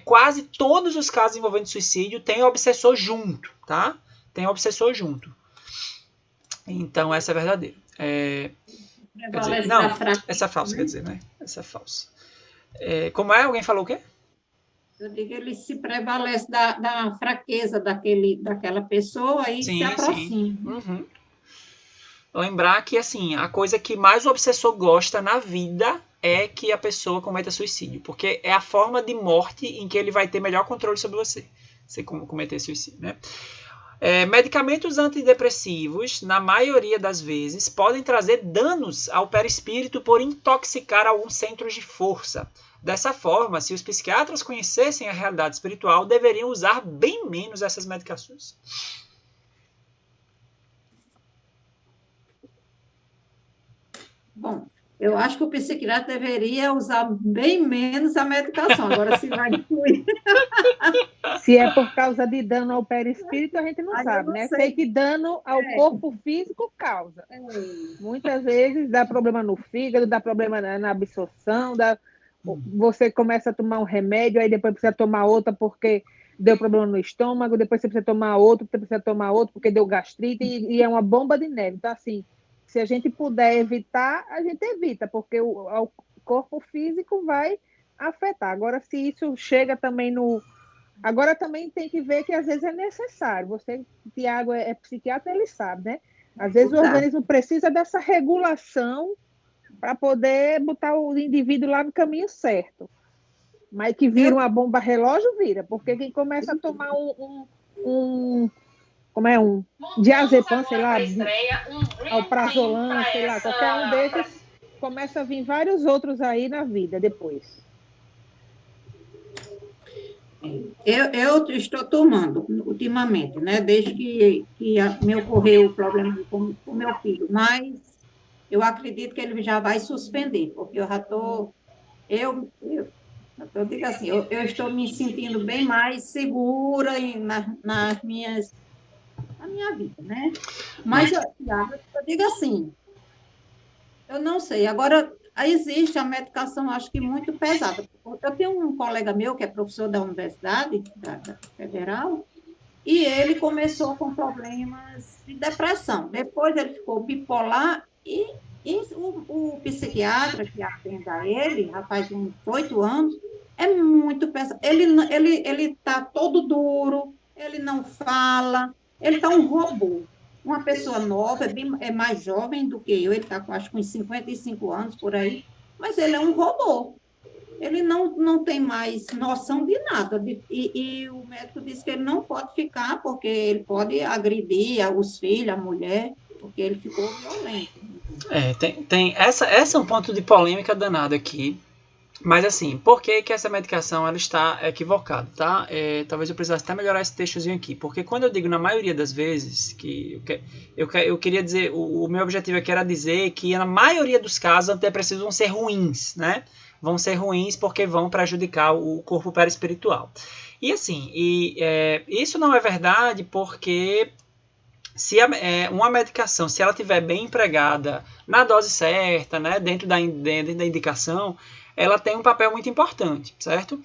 quase todos os casos envolvendo suicídio têm obsessor junto, tá? Tem obsessor junto. Então, essa é verdadeira. Essa é falsa, quer dizer, né? Essa é falsa. Como é? Alguém falou o quê? Eu digo, ele se prevalece da fraqueza daquela pessoa e se aproxima. Uhum. Lembrar que, assim, a coisa que mais o obsessor gosta na vida é que a pessoa cometa suicídio, porque é a forma de morte em que ele vai ter melhor controle sobre você, se cometer suicídio, né? Medicamentos antidepressivos, na maioria das vezes, podem trazer danos ao perispírito por intoxicar alguns centros de força. Dessa forma, se os psiquiatras conhecessem a realidade espiritual, deveriam usar bem menos essas medicações. Bom, eu acho que o psiquiatra deveria usar bem menos a medicação. Agora, se vai incluir... Se é por causa de dano ao perispírito, a gente não sabe, né? Sei que dano ao corpo físico causa. Muitas vezes dá problema no fígado, dá problema na absorção, você começa a tomar um remédio, aí depois precisa tomar outra porque deu problema no estômago, depois você precisa tomar outro porque deu gastrite, e é uma bomba de neve. Então, assim, se a gente puder evitar, a gente evita, porque o corpo físico vai afetar. Agora, se isso chega também no... Agora, também tem que ver que, às vezes, é necessário. Você, Tiago, é psiquiatra, ele sabe, né? Às vezes, o organismo precisa dessa regulação para poder botar o indivíduo lá no caminho certo. Mas que vira uma bomba relógio, vira. Porque quem começa a tomar como é um diazepam, sei lá, alprazolam, sei lá, qualquer um desses, começa a vir vários outros aí na vida depois. Eu estou tomando ultimamente, né? Desde que me ocorreu o problema com o meu filho, mas eu acredito que ele já vai suspender, porque eu já estou. Eu digo assim, eu estou me sentindo bem mais segura na minha vida, né? Mas eu digo assim, eu não sei. Agora, existe a medicação, acho que muito pesada. Eu tenho um colega meu que é professor da universidade, da Federal, e ele começou com problemas de depressão. Depois ele ficou bipolar e o psiquiatra que atende a ele, já faz uns 8 anos, é muito pesado. Ele está todo duro, ele não fala, ele está um robô. Uma pessoa nova, é mais jovem do que eu, ele está com acho que uns 55 anos por aí, mas ele é um robô. Ele não tem mais noção de nada. E o médico disse que ele não pode ficar, porque ele pode agredir os filhos, a mulher, porque ele ficou violento. Essa é um ponto de polêmica danado aqui. Mas assim, por que essa medicação ela está equivocada, tá? Talvez eu precisasse até melhorar esse textozinho aqui, porque quando eu digo na maioria das vezes, que eu queria dizer, o meu objetivo aqui era dizer que na maioria dos casos antidepressivos vão ser ruins, né? Vão ser ruins porque vão prejudicar o corpo perispiritual. E assim, isso não é verdade porque se uma medicação, se ela estiver bem empregada na dose certa, né, dentro da indicação, ela tem um papel muito importante, certo?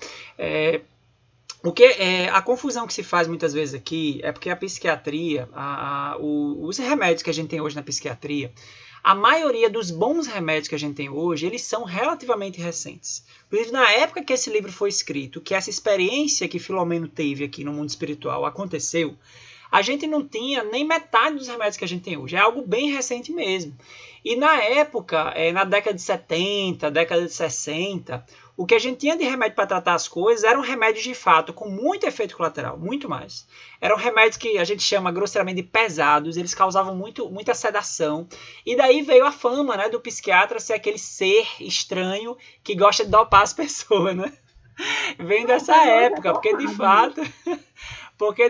A confusão que se faz muitas vezes aqui é porque a psiquiatria, os remédios que a gente tem hoje na psiquiatria, a maioria dos bons remédios que a gente tem hoje, eles são relativamente recentes. Inclusive, na época que esse livro foi escrito, que essa experiência que Filomeno teve aqui no mundo espiritual aconteceu, a gente não tinha nem metade dos remédios que a gente tem hoje. É algo bem recente mesmo. E na época, na década de 70, década de 60, o que a gente tinha de remédio para tratar as coisas eram remédios de fato com muito efeito colateral, muito mais. Eram remédios que a gente chama grosseiramente de pesados, eles causavam muita sedação. E daí veio a fama, né, do psiquiatra ser aquele ser estranho que gosta de dopar as pessoas, né? Vem dessa época, porque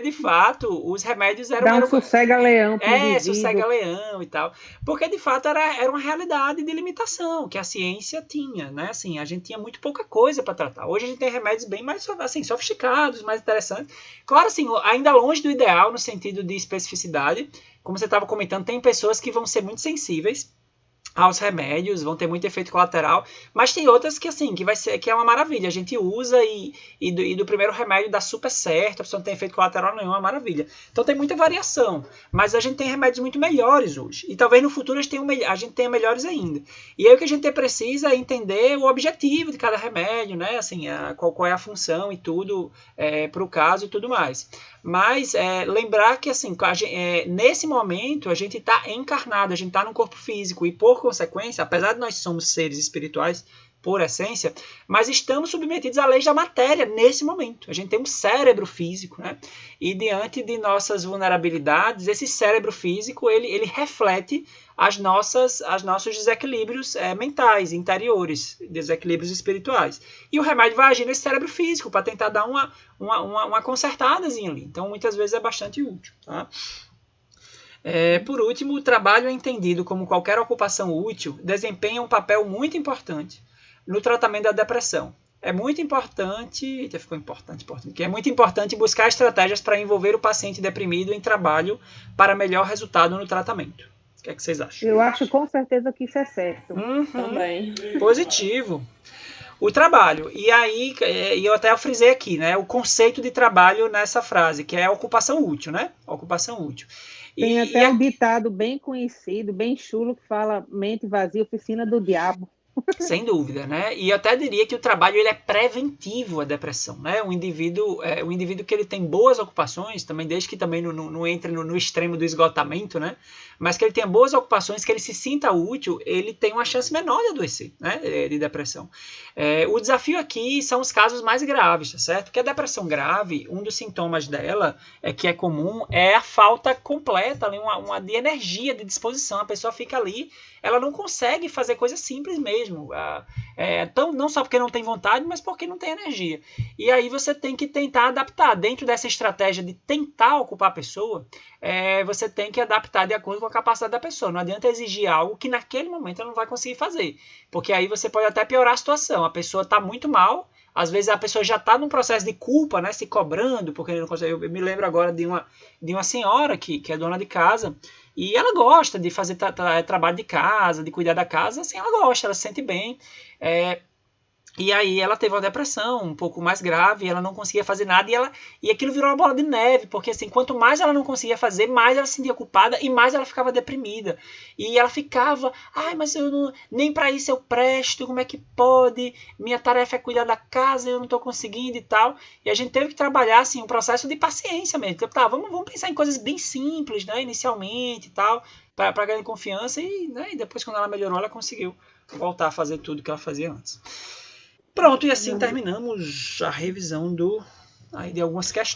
de fato os remédios eram... Dá um sossega-leão pro indivíduo. Sossega-leão e tal. Porque de fato era uma realidade de limitação que a ciência tinha, né? Assim, a gente tinha muito pouca coisa para tratar. Hoje a gente tem remédios bem mais assim, sofisticados, mais interessantes. Claro, assim, ainda longe do ideal no sentido de especificidade. Como você estava comentando, tem pessoas que vão ser muito sensíveis aos remédios, vão ter muito efeito colateral, mas tem outras que assim, que é uma maravilha, a gente usa e do primeiro remédio dá super certo, a pessoa não tem efeito colateral nenhum, é uma maravilha. Então tem muita variação, mas a gente tem remédios muito melhores hoje, e talvez no futuro a gente tenha melhores ainda. E aí o que a gente precisa é entender o objetivo de cada remédio, né, assim, qual é a função e tudo, para o caso e tudo mais. Mas lembrar que assim, nesse momento a gente está encarnado, a gente está no corpo físico e por consequência, apesar de nós somos seres espirituais por essência, mas estamos submetidos à lei da matéria nesse momento. A gente tem um cérebro físico, né? E diante de nossas vulnerabilidades, esse cérebro físico ele reflete os nossos desequilíbrios mentais, interiores, desequilíbrios espirituais. E o remédio vai agir nesse cérebro físico para tentar dar uma consertadazinha ali. Então, muitas vezes é bastante útil, tá? Por último, o trabalho é entendido como qualquer ocupação útil, desempenha um papel muito importante no tratamento da depressão. É muito importante, que é muito importante buscar estratégias para envolver o paciente deprimido em trabalho para melhor resultado no tratamento. O que é que vocês acham? Eu acho com certeza que isso é certo. Também. Positivo. O trabalho. E aí, eu até frisei aqui, né, o conceito de trabalho nessa frase, que é a ocupação útil, né? Ocupação útil. Tem até um ditado bem conhecido, bem chulo, que fala mente vazia, oficina do diabo. Sem dúvida, né? E eu até diria que o trabalho ele é preventivo à depressão, né? O indivíduo que ele tem boas ocupações, também desde que também não entre no extremo do esgotamento, né? Mas que ele tenha boas ocupações, que ele se sinta útil, ele tem uma chance menor de adoecer, né? De depressão. O desafio aqui são os casos mais graves, tá certo? Porque a depressão grave, um dos sintomas dela, que é comum, é a falta completa ali, de energia, de disposição. A pessoa fica ali, ela não consegue fazer coisas simples mesmo. Então, não só porque não tem vontade, mas porque não tem energia. E aí você tem que tentar adaptar. Dentro dessa estratégia de tentar ocupar a pessoa, você tem que adaptar de acordo com a capacidade da pessoa. Não adianta exigir algo que naquele momento ela não vai conseguir fazer. Porque aí você pode até piorar a situação. A pessoa está muito mal, às vezes a pessoa já está num processo de culpa, né, se cobrando, porque não consegue. Eu me lembro agora de uma senhora que é dona de casa, e ela gosta de fazer trabalho de casa, de cuidar da casa, assim, ela gosta, ela se sente bem. E aí ela teve uma depressão um pouco mais grave, ela não conseguia fazer nada, e aquilo virou uma bola de neve, porque assim, quanto mais ela não conseguia fazer, mais ela se sentia culpada e mais ela ficava deprimida. E ela ficava, mas nem para isso eu presto, como é que pode? Minha tarefa é cuidar da casa, eu não estou conseguindo e tal. E a gente teve que trabalhar assim, um processo de paciência mesmo. Então, vamos pensar em coisas bem simples, né, inicialmente e tal, para ganhar confiança, e depois quando ela melhorou, ela conseguiu voltar a fazer tudo que ela fazia antes. Pronto, e assim terminamos a revisão de algumas questões.